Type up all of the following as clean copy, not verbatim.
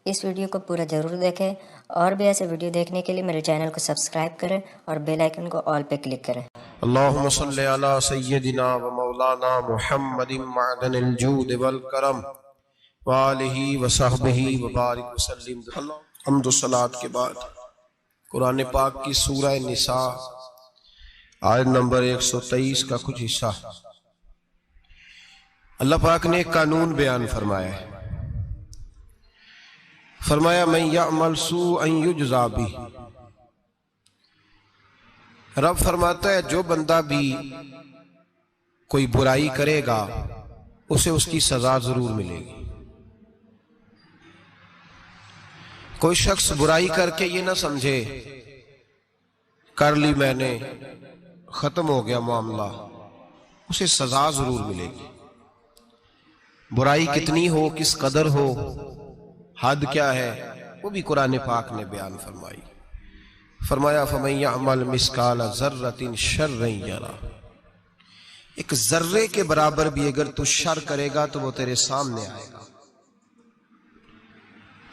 اس video کو پورا ضرور دیکھیں اور بھی ایسے ویڈیو دیکھنے کے لیے میرے چینل کو سبسکرائب کریں اور بیل آئیکن کو آل پہ کلک کریں۔ اللہم صلی علی سیدنا و مولانا محمد معدن الجود والکرم وآلہ وصحبہ وبارک وسلم۔ حمد و صلاۃ کے بعد قرآن پاک کی سورہ نساء آیت نمبر 123 کا کچھ حصہ اللہ پاک نے ایک قانون بیان فرمایا ہے۔ فرمایا من یعمل سوءا یجزا بہ، رب فرماتا ہے جو بندہ بھی کوئی برائی کرے گا اسے اس کی سزا ضرور ملے گی۔ کوئی شخص برائی کر کے یہ نہ سمجھے کر لی میں نے ختم ہو گیا معاملہ، اسے سزا ضرور ملے گی۔ برائی کتنی ہو، کس قدر ہو، حد کیا ہے، وہ بھی قرآن پاک نے بیان فرمائی۔ فرمایا فَمَن يَعْمَلْ مِثْقَالَ ذَرَّةٍ شَرًّا يَرَهُ، ایک ذرے کے برابر بھی اگر تو شر کرے گا تو وہ تیرے سامنے آئے گا،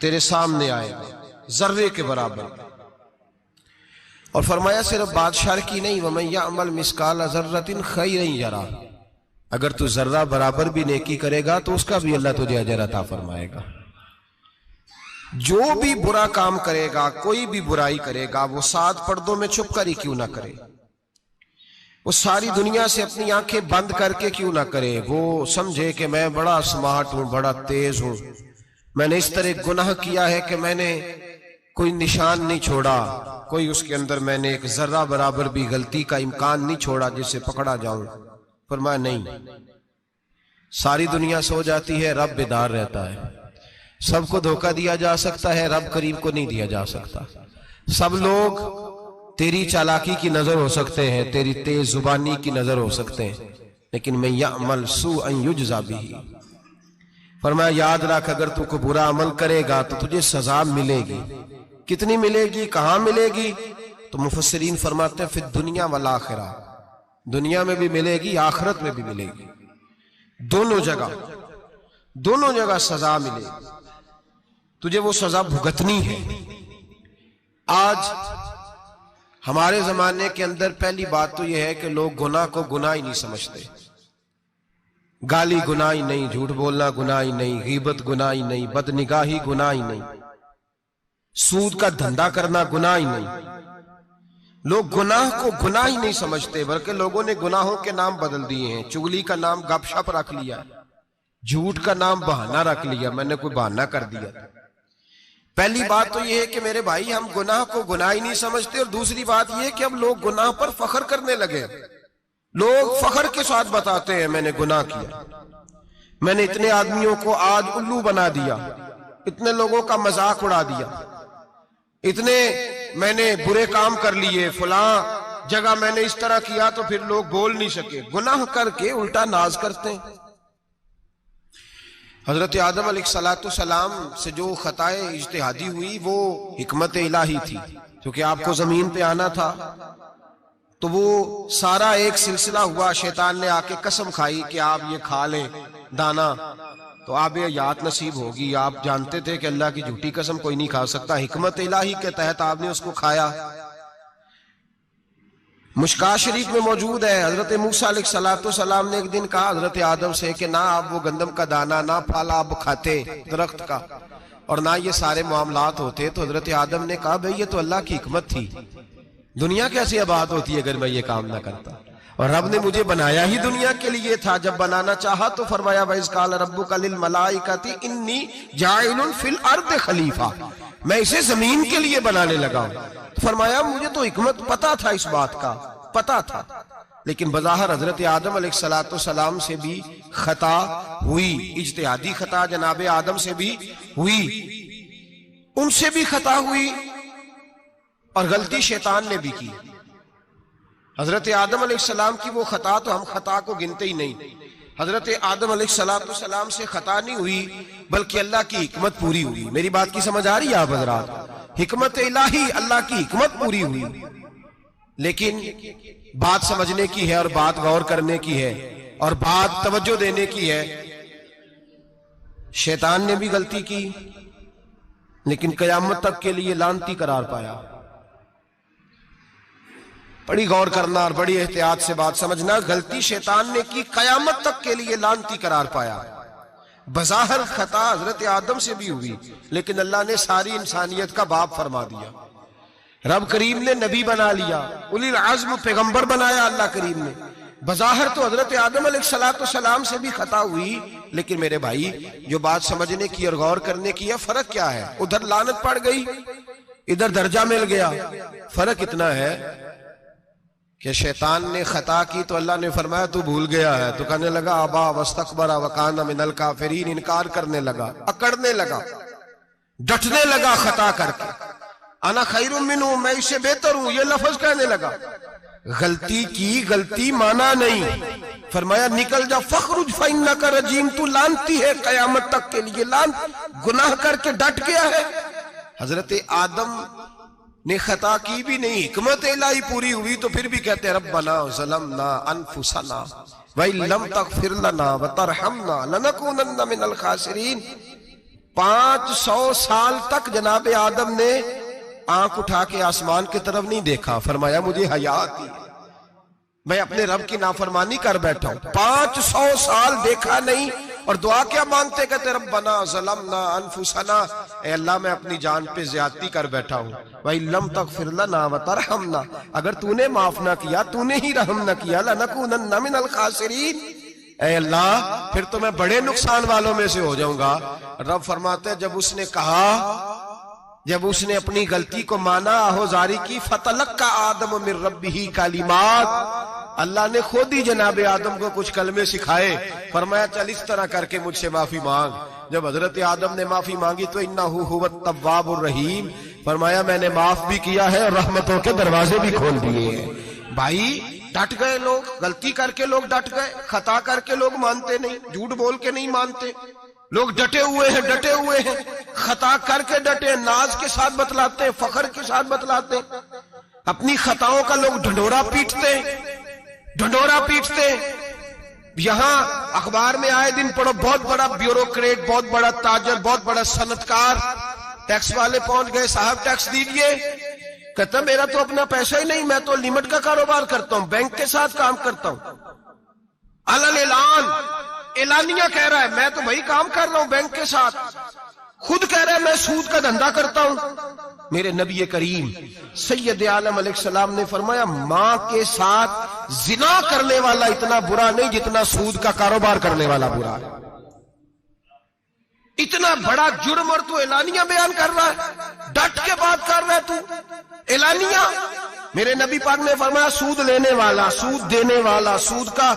تیرے سامنے آئے گا ذرے کے برابر۔ اور فرمایا صرف بات شر کی نہیں، وَمَن يَعْمَلْ مِثْقَالَ ذَرَّةٍ خَيْرًا يَرَهُ، اگر تو ذرہ برابر بھی نیکی کرے گا تو اس کا بھی اللہ تجھے اجر عطا فرمائے گا۔ جو بھی برا کام کرے گا، کوئی بھی برائی کرے گا، وہ 7 پردوں میں چھپ کر ہی کیوں نہ کرے، وہ ساری دنیا سے اپنی آنکھیں بند کر کے کیوں نہ کرے، وہ سمجھے کہ میں بڑا سمارٹ ہوں، بڑا تیز ہوں، میں نے اس طرح گناہ کیا ہے کہ میں نے کوئی نشان نہیں چھوڑا، کوئی اس کے اندر میں نے ایک ذرہ برابر بھی غلطی کا امکان نہیں چھوڑا جس سے پکڑا جاؤں۔ فرمایا نہیں، ساری دنیا سو جاتی ہے، رب بیدار رہتا ہے۔ سب کو دھوکہ دیا جا سکتا ہے، رب کریم کو نہیں دیا جا سکتا۔ سب لوگ تیری چالاکی کی نظر ہو سکتے ہیں، تیری تیز زبانی کی نظر ہو سکتے ہیں، لیکن من یعمل سوءا یجزا بہ، فرمایا یاد رکھ اگر تو کوئی برا عمل کرے گا تو تجھے سزا ملے گی۔ کتنی ملے گی، کہاں ملے گی؟ تو مفسرین فرماتے ہیں فی الدنیا والآخرہ، دنیا میں بھی ملے گی، آخرت میں بھی ملے گی، دونوں جگہ سزا ملے گی، تجھے وہ سزا بھگتنی ہے۔ آج ہمارے زمانے کے اندر پہلی بات تو یہ ہے کہ لوگ گناہ کو گناہ ہی نہیں سمجھتے۔ گالی گناہ ہی نہیں، جھوٹ بولنا گناہ ہی نہیں، غیبت گناہ ہی نہیں، بد نگاہی گناہ ہی نہیں، سود کا دھندا کرنا گناہ ہی نہیں۔ لوگ گناہ کو گناہ ہی نہیں سمجھتے، بلکہ لوگوں نے گناہوں کے نام بدل دیے ہیں۔ چغلی کا نام گپ شپ رکھ لیا، جھوٹ کا نام بہانہ رکھ لیا، میں نے کوئی بہانہ کر دیا۔ پہلی بات تو یہ ہے کہ میرے بھائی ہم گناہ کو گناہ ہی نہیں سمجھتے، اور دوسری بات یہ ہے کہ اب لوگ گناہ پر فخر کرنے لگے۔ لوگ فخر کے ساتھ بتاتے ہیں میں نے گناہ کیا، میں نے اتنے آدمیوں کو آج الو بنا دیا، اتنے لوگوں کا مذاق اڑا دیا، اتنے میں نے برے کام کر لیے، فلاں جگہ میں نے اس طرح کیا تو پھر لوگ بول نہیں سکے۔ گناہ کر کے الٹا ناز کرتے ہیں۔ حضرت آدم علیہ السلام سے جو خطائے اجتہادی ہوئی وہ حکمت الہی تھی، کیونکہ آپ کو زمین پہ آنا تھا، تو وہ سارا ایک سلسلہ ہوا۔ شیطان نے آ کے قسم کھائی کہ آپ یہ کھا لیں دانا تو آپ یہ یاد نصیب ہوگی۔ آپ جانتے تھے کہ اللہ کی جھوٹی قسم کوئی نہیں کھا سکتا، حکمت الہی کے تحت آپ نے اس کو کھایا۔ مشکاہ شریف میں موجود ہے، حضرت موسیٰ علیہ السلام نے ایک دن کہا حضرت آدم سے کہ نہ آپ وہ گندم کا دانہ، نہ پھل آپ کھاتے درخت کا، اور نہ یہ سارے معاملات ہوتے۔ تو حضرت آدم نے کہا بھئی یہ تو اللہ کی حکمت تھی، دنیا کیسے آباد ہوتی ہے اگر میں یہ کام نہ کرتا، اور رب نے مجھے بنایا ہی دنیا کے لیے تھا۔ جب بنانا چاہا تو فرمایا وَإِذْ قَالَ رَبُّكَ لِلْمَلَائِكَةِ إِنِّي جَاعِلٌ فِي الْأَرْضِ خَلِيفَةً، میں اسے زمین کے لیے بنانے لگا ہوں۔ فرمایا مجھے تو حکمت پتا تھا، اس بات کا پتا تھا، لیکن بظاہر حضرت آدم علیہ السلام سے بھی خطا ہوئی، اجتہادی خطا جناب آدم سے بھی ہوئی، ان سے بھی خطا ہوئی، اور غلطی شیطان نے بھی کی۔ حضرت آدم علیہ السلام کی وہ خطا تو ہم خطا کو گنتے ہی نہیں۔ حضرت آدم علیہ السلام سے خطا نہیں ہوئی بلکہ اللہ کی حکمت پوری ہوئی۔ میری بات کی سمجھ آ رہی ہے آپ حضرات؟ حکمت الہی، اللہ کی حکمت پوری ہوئی، لیکن بات سمجھنے کی ہے اور بات غور کرنے کی ہے اور بات توجہ دینے کی ہے۔ شیطان نے بھی غلطی کی، لیکن قیامت تک کے لیے لعنتی قرار پایا. بڑی غور کرنا اور بڑی احتیاط سے بات سمجھنا. غلطی شیطان نے کی، قیامت تک کے لیے لعنتی قرار پایا. بظاہر خطا حضرت آدم سے بھی ہوئی، لیکن اللہ نے ساری انسانیت کا باپ فرما دیا. رب کریم نے نبی بنا لیا، اولی العزم پیغمبر بنایا اللہ کریم نے. بظاہر تو حضرت آدم علیہ السلام سے بھی خطا ہوئی، لیکن میرے بھائی جو بات سمجھنے کی اور غور کرنے کی ہے، فرق کیا ہے؟ ادھر لعنت پڑ گئی، ادھر درجہ مل گیا. فرق اتنا ہے کہ شیطان نے خطا کی تو اللہ نے فرمایا تو بھول گیا ہے، تو کہنے لگا ابا واستکبر وکان من الکافرین، انکار کرنے لگا، اکڑنے لگا، ڈٹنے لگا خطا کر کے. انا خیر منہ، میں اس سے بہتر ہوں، یہ لفظ کہنے لگا. غلطی کی، غلطی مانا نہیں. فرمایا نکل جا، فخرج فانک رجیم، تو لعنتی ہے قیامت تک کے لیے. گناہ کر کے ڈٹ گیا ہے. حضرت آدم نے خطا کی بھی نہیں، حکمت الہی پوری ہوئی تو پھر بھی کہتے ہیں ربنا ظلمنا انفسنا وَإِن لَمْ تَغْفِرْ لَنَا وَتَرْحَمْنَا لَنَكُونَنَّ مِنَ الْخَاسِرِينَ. 500 سال تک جناب آدم نے آنکھ اٹھا کے آسمان کی طرف نہیں دیکھا. فرمایا مجھے حیا آتی ہے، میں اپنے رب کی نافرمانی کر بیٹھا ہوں. 500 سال دیکھا نہیں، اور دعا کیا مانگتے؟ کہتے ربنا ظلمنا انفسنا، اے اللہ میں اپنی جان پہ زیادتی کر بیٹھا ہوں. وَإِن لَمْ تَغْفِرْ لَنَا وَتَرْحَمْنَا، اگر تو نے معاف نہ کیا، تو نے ہی رحم نہ کیا، لَنَكُونَنَّ مِنَ الْخَاسِرِينَ، اے اللہ پھر تو میں بڑے نقصان والوں میں سے ہو جاؤں گا. رب فرماتے ہیں جب اس نے کہا، جب اس نے اپنی غلطی کو مانا، آہوزاری کی، فَتَلَقَّى آدَمُ مِن رَبِّهِ کَلِمَاتٍ، اللہ نے خود ہی جناب آدم کو کچھ کلمے سکھائے. فرمایا چل اس طرح کر کے مجھ سے معافی مانگ. جب حضرت آدم نے معافی مانگی تو انہو هو التواب الرحیم، فرمایا میں نے معاف بھی کیا ہے اور رحمتوں کے دروازے بھی کھول دیے ہیں. بھائی ڈٹ گئے لوگ، غلطی کر کے لوگ ڈٹ گئے، خطا کر کے لوگ مانتے نہیں، جھوٹ بول کے نہیں مانتے. لوگ ڈٹے ہوئے ہیں، ڈٹے ہوئے ہیں، خطا کر کے ڈٹے، ناز کے ساتھ بتلاتے ہیں، فخر کے ساتھ بتلاتے ہیں. اپنی خطاؤں کا لوگ ڈھنڈورا پیٹتے ہیں، ڈھنڈورا پیٹتے. یہاں اخبار میں آئے دن پڑھو، بہت بڑا بیوروکریٹ، بہت بڑا تاجر، بہت بڑا صنعتکار، ٹیکس والے پہنچ گئے، صاحب ٹیکس دیجئے. کہتا میرا تو اپنا پیسہ ہی نہیں، میں تو لمٹ کا کاروبار کرتا ہوں، بینک کے ساتھ کام کرتا ہوں. اعلان اعلانیہ کہہ رہا ہے میں تو بھائی کام کر رہا ہوں بینک کے ساتھ، خود کہہ رہا ہے میں سود کا دھندا کرتا ہوں. میرے نبی کریم سید عالم علیہ السلام نے فرمایا ماں کے ساتھ زنا کرنے والا اتنا برا نہیں جتنا سود کا کاروبار کرنے والا برا ہے. اتنا بڑا جرم اور تو اعلانیہ بیان کر رہا ہے، ڈٹ کے بات کر رہا ہے تو اعلانیہ. میرے نبی پاک نے فرمایا سود لینے والا، سود دینے والا، سود کا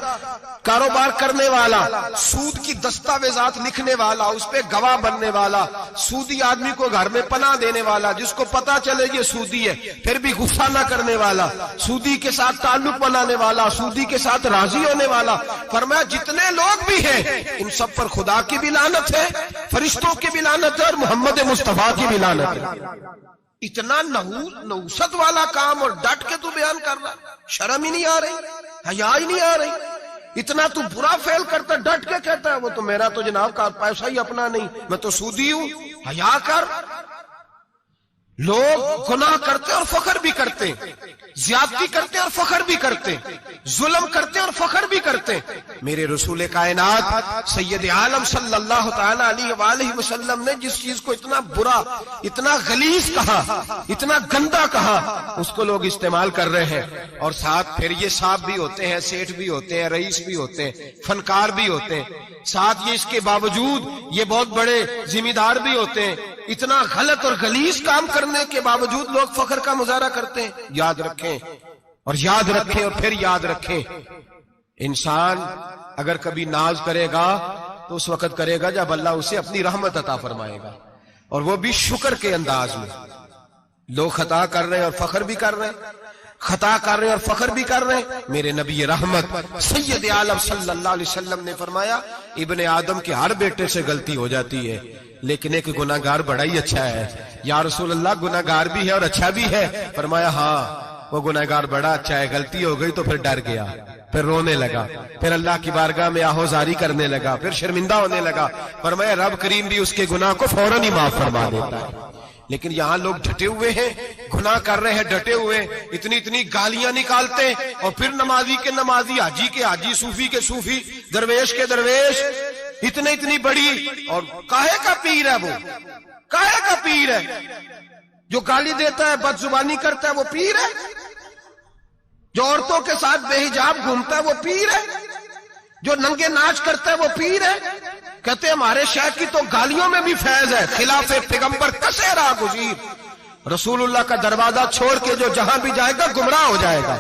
کاروبار کرنے والا، سود کی دستاویزات لکھنے والا، اس پہ گواہ بننے والا، سودی آدمی کو گھر میں پناہ دینے والا، جس کو پتا چلے یہ سودی ہے پھر بھی غصہ نہ کرنے والا، سودی کے ساتھ تعلق بنانے والا، سودی کے ساتھ راضی ہونے والا. فرمایا جتنے لوگ بھی ہیں ان سب پر خدا کی بھی لعنت ہے، فرشتوں کی بھی لعنت ہے، اور محمد مصطفیٰ کی بھی لعنت ہے. اتنا نحوست والا کام اور ڈٹ کے تو بیان کر رہا، شرم ہی نہیں آ رہی، حیا ہی نہیں آ رہی. اتنا تو برا فعل کرتا، ڈٹ کے کہتا ہے وہ تو میرا تو جناب کا پیسہ ہی اپنا نہیں، میں تو سودی ہوں. حیا کر. لوگ گناہ کرتے اور فخر بھی کرتے، زیادتی کرتے اور فخر بھی کرتے، ظلم کرتے اور فخر بھی کرتے. میرے رسول کائنات سید عالم صلی اللہ تعالی علیہ وآلہ وسلم نے جس چیز کو اتنا برا، اتنا غلیظ کہا، اتنا گندا کہا، اس کو لوگ استعمال کر رہے ہیں. اور ساتھ پھر یہ صاحب بھی ہوتے ہیں، سیٹھ بھی ہوتے ہیں، رئیس بھی ہوتے ہیں، فنکار بھی ہوتے ہیں، ساتھ یہ اس کے باوجود یہ بہت بڑے ذمہ دار بھی ہوتے ہیں. اتنا غلط اور غلیظ کام کرنے کے باوجود لوگ فخر کا مظاہرہ کرتے ہیں. یاد رکھیں اور یاد رکھیں اور پھر یاد رکھیں، انسان اگر کبھی ناز کرے گا تو اس وقت کرے گا جب اللہ اسے اپنی رحمت عطا فرمائے گا، اور وہ بھی شکر کے انداز میں. لوگ خطا کر رہے ہیں اور فخر بھی کر رہے ہیں، خطا کر رہے ہیں اور فخر بھی کر رہے ہیں. میرے نبی رحمت سید عالم صلی اللہ علیہ وسلم نے فرمایا ابن آدم کے ہر بیٹے سے غلطی ہو جاتی ہے، لیکن ایک گناہگار بڑا ہی اچھا ہے. یا رسول اللہ گناہگار بھی ہے اور اچھا بھی ہے؟ فرمایا ہاں وہ گناہگار بڑا اچھا ہے، غلطی ہو گئی تو پھر ڈر گیا، پھر رونے لگا، پھر اللہ کی بارگاہ میں آہوزاری کرنے لگا، پھر شرمندہ ہونے لگا. فرمایا رب کریم بھی اس کے گناہ کو فوراً ہی معاف فرما دیتا ہے. لیکن یہاں لوگ ڈٹے ہوئے ہیں، گناہ کر رہے ہیں ڈٹے ہوئے، اتنی اتنی گالیاں نکالتے، اور پھر نمازی کے نمازی، حاجی کے حاجی، صوفی کے صوفی، درویش کے درویش، اتنی بڑی، اور کاہے کا پیر ہے وہ؟ کاہے کا پیر ہے؟ جو گالی دیتا ہے، بد زبانی کرتا ہے، وہ پیر ہے؟ جو عورتوں کے ساتھ بے حجاب گھومتا ہے، وہ پیر ہے؟ جو ننگے ناچ کرتا ہے، وہ پیر ہے؟ کہتے ہیں ہمارے شیخ کی تو گالیوں میں بھی فیض ہے، خلاف پیغمبر کسے راہ گزیر، رسول اللہ کا دروازہ چھوڑ کے جو جہاں بھی جائے گا گمراہ ہو جائے گا۔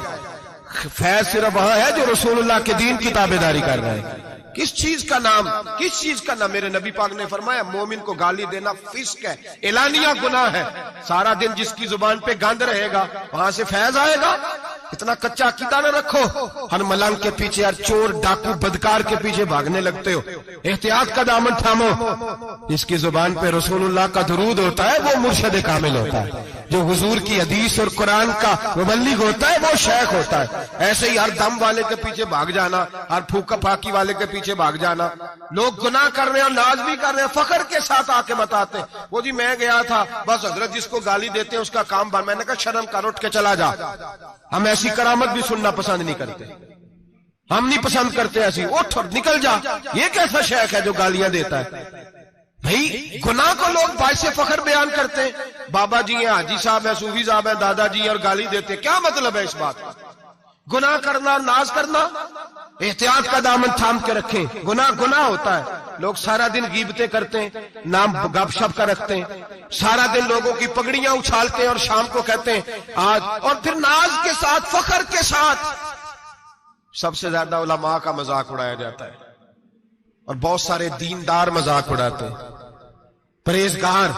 فیض صرف وہاں ہے جو رسول اللہ کے دین کی تابعداری کر رہے ہیں۔ کس چیز کا نام، کس چیز کا نام؟ میرے نبی پاک نے فرمایا مومن کو گالی دینا فسق ہے، اعلانیہ گناہ ہے۔ سارا دن جس کی زبان پہ گند رہے گا وہاں سے فیض آئے گا؟ اتنا کچا عقیدہ نہ رکھو، ہر ملنگ کے پیچھے، ہر چور ڈاکو بدکار کے پیچھے بھاگنے لگتے ہو۔ احتیاط کا دامن تھامو، جس کی زبان پہ رسول اللہ کا درود ہوتا ہے وہ مرشد کامل ہوتا ہے، جو حضور کی حدیث اور قرآن کا مبلغ ہوتا ہے وہ شیخ ہوتا ہے۔ ایسے ہی ہر دم والے کے پیچھے بھاگ جانا، ہر پھوکا پھاکی والے کے پیچھے بھاگ جانا۔ لوگ گناہ کر رہے ہیں اور ناز بھی کر رہے ہیں، فخر کے ساتھ آ کے بتاتے ہیں وہ جی میں گیا تھا، بس حضرت جس کو گالی دیتے ہیں اس کا کام بن۔ میں نے کہا شرم کر، اٹھ کے چلا جا۔ ہم ایسی کرامت بھی سننا پسند نہیں کرتے، ہم نہیں پسند کرتے ایسی، اٹھ اور نکل جا۔ یہ کیسا شیخ ہے جو گالیاں دیتا ہے؟ بھئی گناہ کو لوگ باعث فخر بیان کرتے ہیں، بابا جی ہیں، حاجی صاحب ہیں، صوفی صاحب ہیں، دادا جی ہیں، اور گالی دیتے ہیں۔ کیا مطلب ہے اس بات کا؟ گناہ کرنا، ناز کرنا، احتیاط کا دامن تھام کے رکھیں۔ گناہ ہوتا ہے، لوگ سارا دن غیبتیں کرتے ہیں، نام گپ شپ کا رکھتے ہیں، سارا دن لوگوں کی پگڑیاں اچھالتے ہیں اور شام کو کہتے ہیں آج، اور پھر ناز کے ساتھ، فخر کے ساتھ۔ سب سے زیادہ علماء کا مذاق اڑایا جاتا ہے، اور بہت سارے دیندار مذاق اڑاتے ہیں، پرہیزگار۔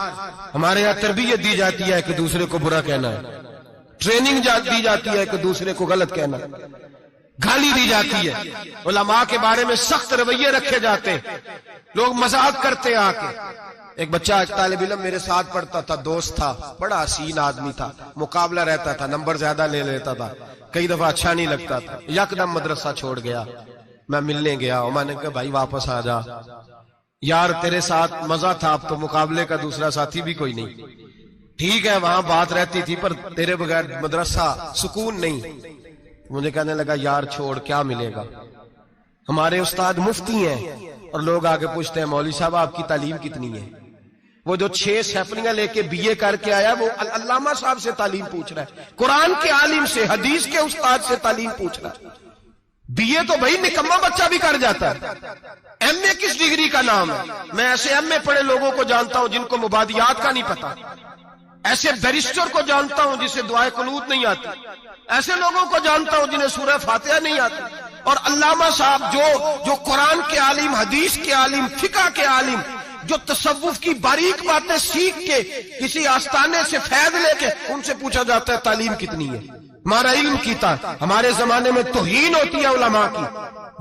ہمارے یہاں تربیت دی جاتی ہے کہ دوسرے کو برا کہنا ہے، ٹریننگ دی جاتی ہے کہ دوسرے کو غلط کہنا ہے، گالی دی جاتی ہے، علماء کے بارے میں سخت رویے رکھے جاتے ہیں، لوگ مذاق کرتے ہیں آ کے۔ ایک بچہ، ایک طالب علم میرے ساتھ پڑھتا تھا، دوست تھا، بڑا حسین آدمی تھا، مقابلہ رہتا تھا، نمبر زیادہ لے لیتا تھا، کئی دفعہ اچھا نہیں لگتا تھا، یکدم مدرسہ چھوڑ گیا۔ میں ملنے گیا اور میں نے کہا بھائی واپس آ جا یار، تیرے ساتھ مزہ تھا، اب تو مقابلے کا دوسرا ساتھی بھی کوئی نہیں۔ ٹھیک ہے وہاں بات رہتی تھی پر تیرے بغیر مدرسہ سکون نہیں۔ مجھے کہنے لگا یار چھوڑ، کیا ملے گا؟ ہمارے استاد مفتی ہیں اور لوگ آگے پوچھتے ہیں مولوی صاحب آپ کی تعلیم کتنی ہے؟ وہ جو 6 سیفلیاں لے کے BA کر کے آیا وہ علامہ صاحب سے تعلیم پوچھ رہا ہے، قرآن کے عالم سے، حدیث کے استاد سے تعلیم پوچھ رہا ہے۔ BA تو بھائی نکمہ بچہ بھی کر جاتا ہے، MA کس ڈگری کا نام ہے؟ میں ایسے MA پڑھے لوگوں کو جانتا ہوں جن کو مبادیات کا نہیں پتا، ایسے بیرسٹر کو جانتا ہوں جسے دعائے قنوت نہیں آتی، ایسے لوگوں کو جانتا ہوں جنہیں سورہ فاتحہ نہیں آتی۔ اور علامہ صاحب جو قرآن کے عالم، حدیث کے عالم، فقہ کے عالم، جو تصوف کی باریک باتیں سیکھ کے کسی آستانے سے فیض لے کے، ان سے پوچھا جاتا ہے تعلیم کتنی ہے؟ ہمارا علم کیتا۔ ہمارے زمانے میں توہین ہوتی ہے علماء کی،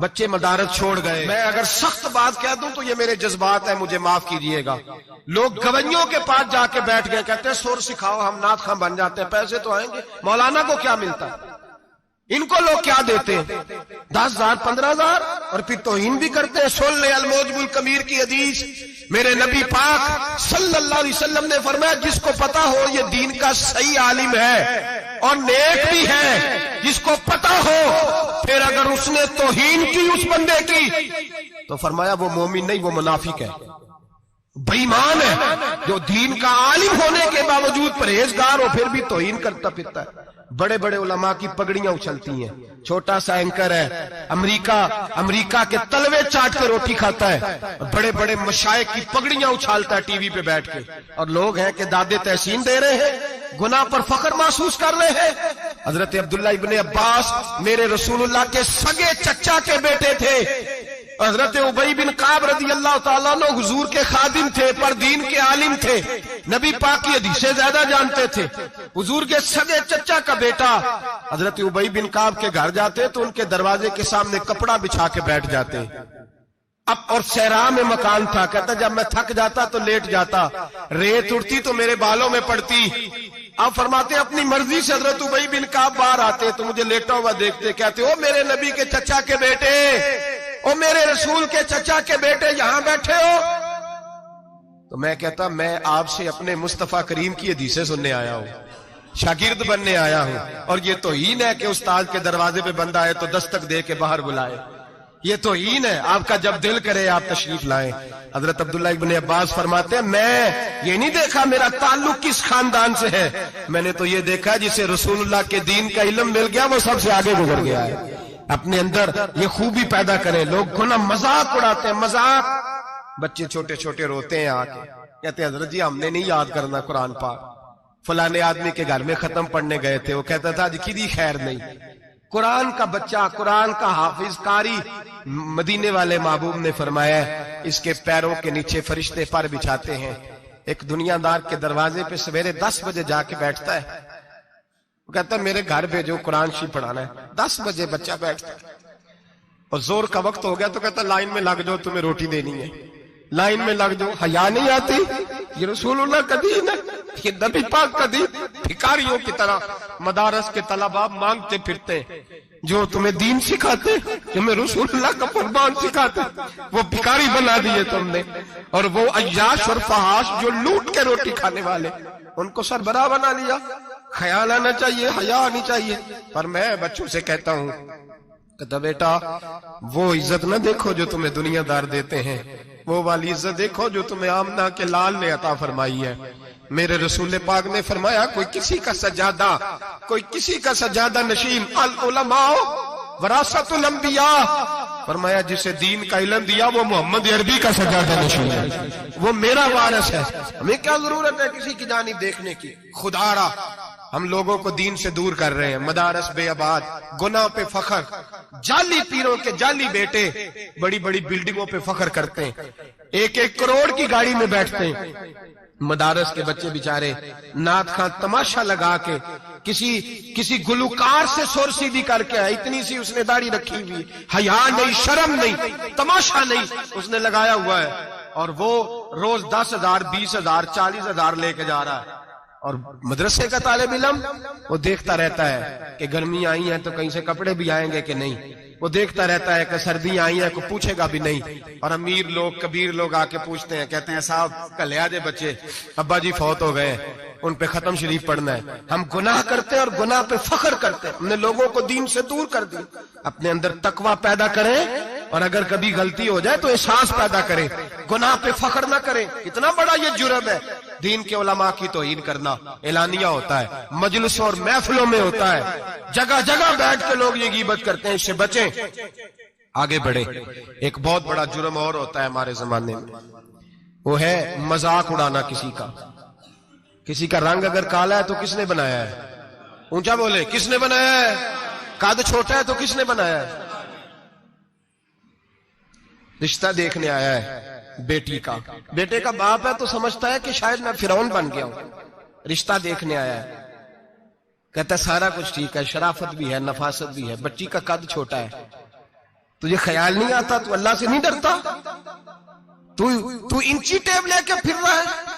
بچے مدارس چھوڑ گئے۔ میں اگر سخت بات کہہ دوں تو یہ میرے جذبات ہیں، مجھے معاف کیجئے گا۔ لوگ گویوں کے پاس جا کے بیٹھ گئے، کہتے ہیں سور سکھاؤ، ہم نعت خواں بن جاتے ہیں، پیسے تو آئیں گے۔ مولانا کو کیا ملتا ہے؟ ان کو لوگ کیا دیتے ہیں؟ 10,000 15,000، اور پھر توہین بھی کرتے ہیں۔ سن لے الموجب الکبیر کی حدیث، میرے نبی پاک صلی اللہ علیہ وسلم نے فرمایا جس کو پتا ہو یہ دین کا صحیح عالم ہے اور نیک بھی ہے، جس کو پتا ہو، پھر اگر اس نے توہین کی اس بندے کی تو فرمایا وہ مومن نہیں، وہ منافق ہے، بے ایمان ہے۔ جو دین کا عالم ہونے کے باوجود پرہیزگار ہو پھر بھی توہین کرتا پھرتا ہے۔ بڑے بڑے علماء کی پگڑیاں اچھلتی ہیں، چھوٹا سا اینکر ہے امریکہ کے تلوے چاٹ کے روٹی کھاتا ہے، بڑے بڑے مشائخ کی پگڑیاں اچھالتا ہے ٹی وی پہ بیٹھ کے، اور لوگ ہیں کہ دادے تحسین دے رہے ہیں، گناہ پر فخر محسوس کر رہے ہیں۔ حضرت عبداللہ ابن عباس میرے رسول اللہ کے سگے چچا کے بیٹے تھے، حضرت ابی بن کعب رضی اللہ تعالیٰ عنہ حضور کے خادم تھے، پر دین کے عالم تھے، نبی پاک کی حدیثیں زیادہ جانتے تھے۔ حضور کے سگے چچا کا بیٹا حضرت ابی بن کعب کے گھر جاتے تو ان کے دروازے کے سامنے کپڑا بچھا کے بیٹھ جاتے۔ اب اور صحرا میں مکان تھا، کہتا جب میں تھک جاتا تو لیٹ جاتا، ریت اڑتی تو میرے بالوں میں پڑتی۔ آپ فرماتے اپنی مرضی سے حضرت ابی بن کعب باہر آتے تو مجھے لیٹا ہوا دیکھتے، کہتے او میرے نبی کے چچا کے بیٹے، او میرے رسول کے چچا کے بیٹے، یہاں بیٹھے ہو؟ تو میں کہتا میں آپ سے اپنے مصطفیٰ کریم کی حدیثیں سننے آیا ہوں، شاگرد بننے آیا ہوں، اور یہ توہین ہے کہ استاد کے دروازے پہ بندہ آئے تو دستک دے کے باہر بلائے، یہ توہین ہے۔ آپ کا جب دل کرے آپ تشریف لائیں۔ حضرت عبداللہ ابن عباس فرماتے ہیں میں یہ نہیں دیکھا میرا تعلق کس خاندان سے ہے، میں نے تو یہ دیکھا جسے رسول اللہ کے دین کا علم مل گیا وہ سب سے آگے گزر گیا ہے۔ اپنے اندر یہ خوبی پیدا کریں۔ لوگ گناہ مذاق اڑاتے ہیں، مذاق، بچے چھوٹے چھوٹے روتے ہیں آ کے، کہتے ہیں حضرت جی ہم نے نہیں یاد کرنا قرآن پاک، فلانے آدمی کے گھر میں ختم پڑھنے گئے تھے، وہ کہتا تھا جی کدی خیر نہیں۔ قرآن کا بچہ، قرآن کا حافظ قاری، مدینے والے محبوب نے فرمایا ہے اس کے پیروں کے نیچے فرشتے پر بچھاتے ہیں۔ ایک دنیا دار کے دروازے پہ سویرے 10 بجے جا کے بیٹھتا ہے، وہ کہتا ہے میرے گھر بھیجو قرآن شریف پڑھانا ہے۔ 10 بجے بچہ بیٹھتا ہے، اور زور کا وقت ہو گیا تو کہتا لائن میں لگ جاؤ تمہیں روٹی دینی ہے، لائن میں لگ جاؤ۔ حیا نہیں آتی؟ یہ رسول اللہ کا دین ہے، یہ نبی پاک کا دین۔ بھکاریوں کی طرح مدارس کے طلباء مانگتے پھرتے ہیں، جو تمہیں دین سکھاتے، تمہیں رسول اللہ کا فرمان سکھاتے، وہ بھکاری بنا دیے تم نے۔ اور وہ عیاش اور فحاش جو لوٹ کے روٹی کھانے والے، ان کو سربراہ بنا لیا۔ خیال آنا چاہیے، حیا آنی چاہیے۔ پر میں بچوں سے کہتا ہوں کہ بیٹا وہ عزت نہ دیکھو جو تمہیں دنیا دار دیتے ہیں، وہ والی عزت دیکھو جو تمہیں آمنہ کے لال نے عطا فرمائی ہے۔ میرے رسول پاک نے فرمایا کوئی کسی کا سجادہ، کوئی کسی کا سجادہ نشین، العلماء وراثت الانبیاء، فرمایا جسے دین کا علم دیا وہ محمد عربی کا سجادہ نشین ہے، وہ میرا وارث ہے۔ ہمیں کیا ضرورت ہے کسی کی جانب دیکھنے کی؟ خدا را ہم لوگوں کو دین سے دور کر رہے ہیں، مدارس بے آباد، گناہ پہ فخر، جعلی پیروں کے جعلی بیٹے بڑی بڑی بلڈنگوں پہ فخر کرتے ہیں، 1-1 کروڑ کی گاڑی میں بیٹھتے ہیں۔ مدارس کے بچے بیچارے نعت خواں تماشا لگا کے کسی گلوکار سے سر سیدھی کر کے آئے، اتنی سی اس نے داڑھی رکھی ہوئی، حیا نہیں، شرم نہیں، تماشا نہیں، اس نے لگایا ہوا ہے، اور وہ روز 10,000 20,000 40,000 لے کے جا رہا ہے۔ اور مدرسے کا طالب علم وہ دیکھتا رہتا ہے کہ گرمی آئی ہیں تو کہیں سے کپڑے بھی آئیں گے کہ نہیں، وہ دیکھتا رہتا ہے کہ سردی آئی ہے کوئی پوچھے گا بھی نہیں۔ اور امیر لوگ، کبیر لوگ آ کے پوچھتے ہیں، کہتے ہیں صاحب کل لے آجے بچے، ابا جی فوت ہو گئے، ان پہ ختم شریف پڑھنا ہے۔ ہم گناہ کرتے ہیں اور گناہ پہ فخر کرتے ہیں، ہم نے لوگوں کو دین سے دور کر دی۔ اپنے اندر تقوی پیدا کریں، اور اگر کبھی غلطی ہو جائے تو احساس پیدا کریں، گناہ پہ فخر نہ کریں۔ اتنا بڑا یہ جرم ہے دین کے علماء کی توہین کرنا۔ اعلانیہ ہوتا ہے، مجلسوں اور محفلوں میں ہوتا ہے، جگہ جگہ بیٹھ کے لوگ یہ غیبت کرتے ہیں، اس سے بچیں، آگے بڑھیں۔ ایک بہت بڑا جرم اور ہوتا ہے ہمارے زمانے میں، وہ ہے مذاق اڑانا کسی کا۔ کسی کا رنگ اگر کالا ہے تو کس نے بنایا ہے؟ اونچا بولے، کس نے بنایا ہے؟ قد چھوٹا ہے تو کس نے بنایا ہے؟ رشتہ دیکھنے آیا ہے بیٹی کا، بیٹے کا باپ ہے تو سمجھتا ہے کہ شاید میں فرعون بن گیا ہوں، رشتہ دیکھنے آیا ہے، کہتا ہے سارا کچھ ٹھیک ہے، شرافت بھی ہے، نفاست بھی ہے، بچی کا قد چھوٹا ہے، تجھے خیال نہیں آتا؟ تو اللہ سے نہیں ڈرتا؟ تو انچی ٹیپ لے کے پھر رہا ہے،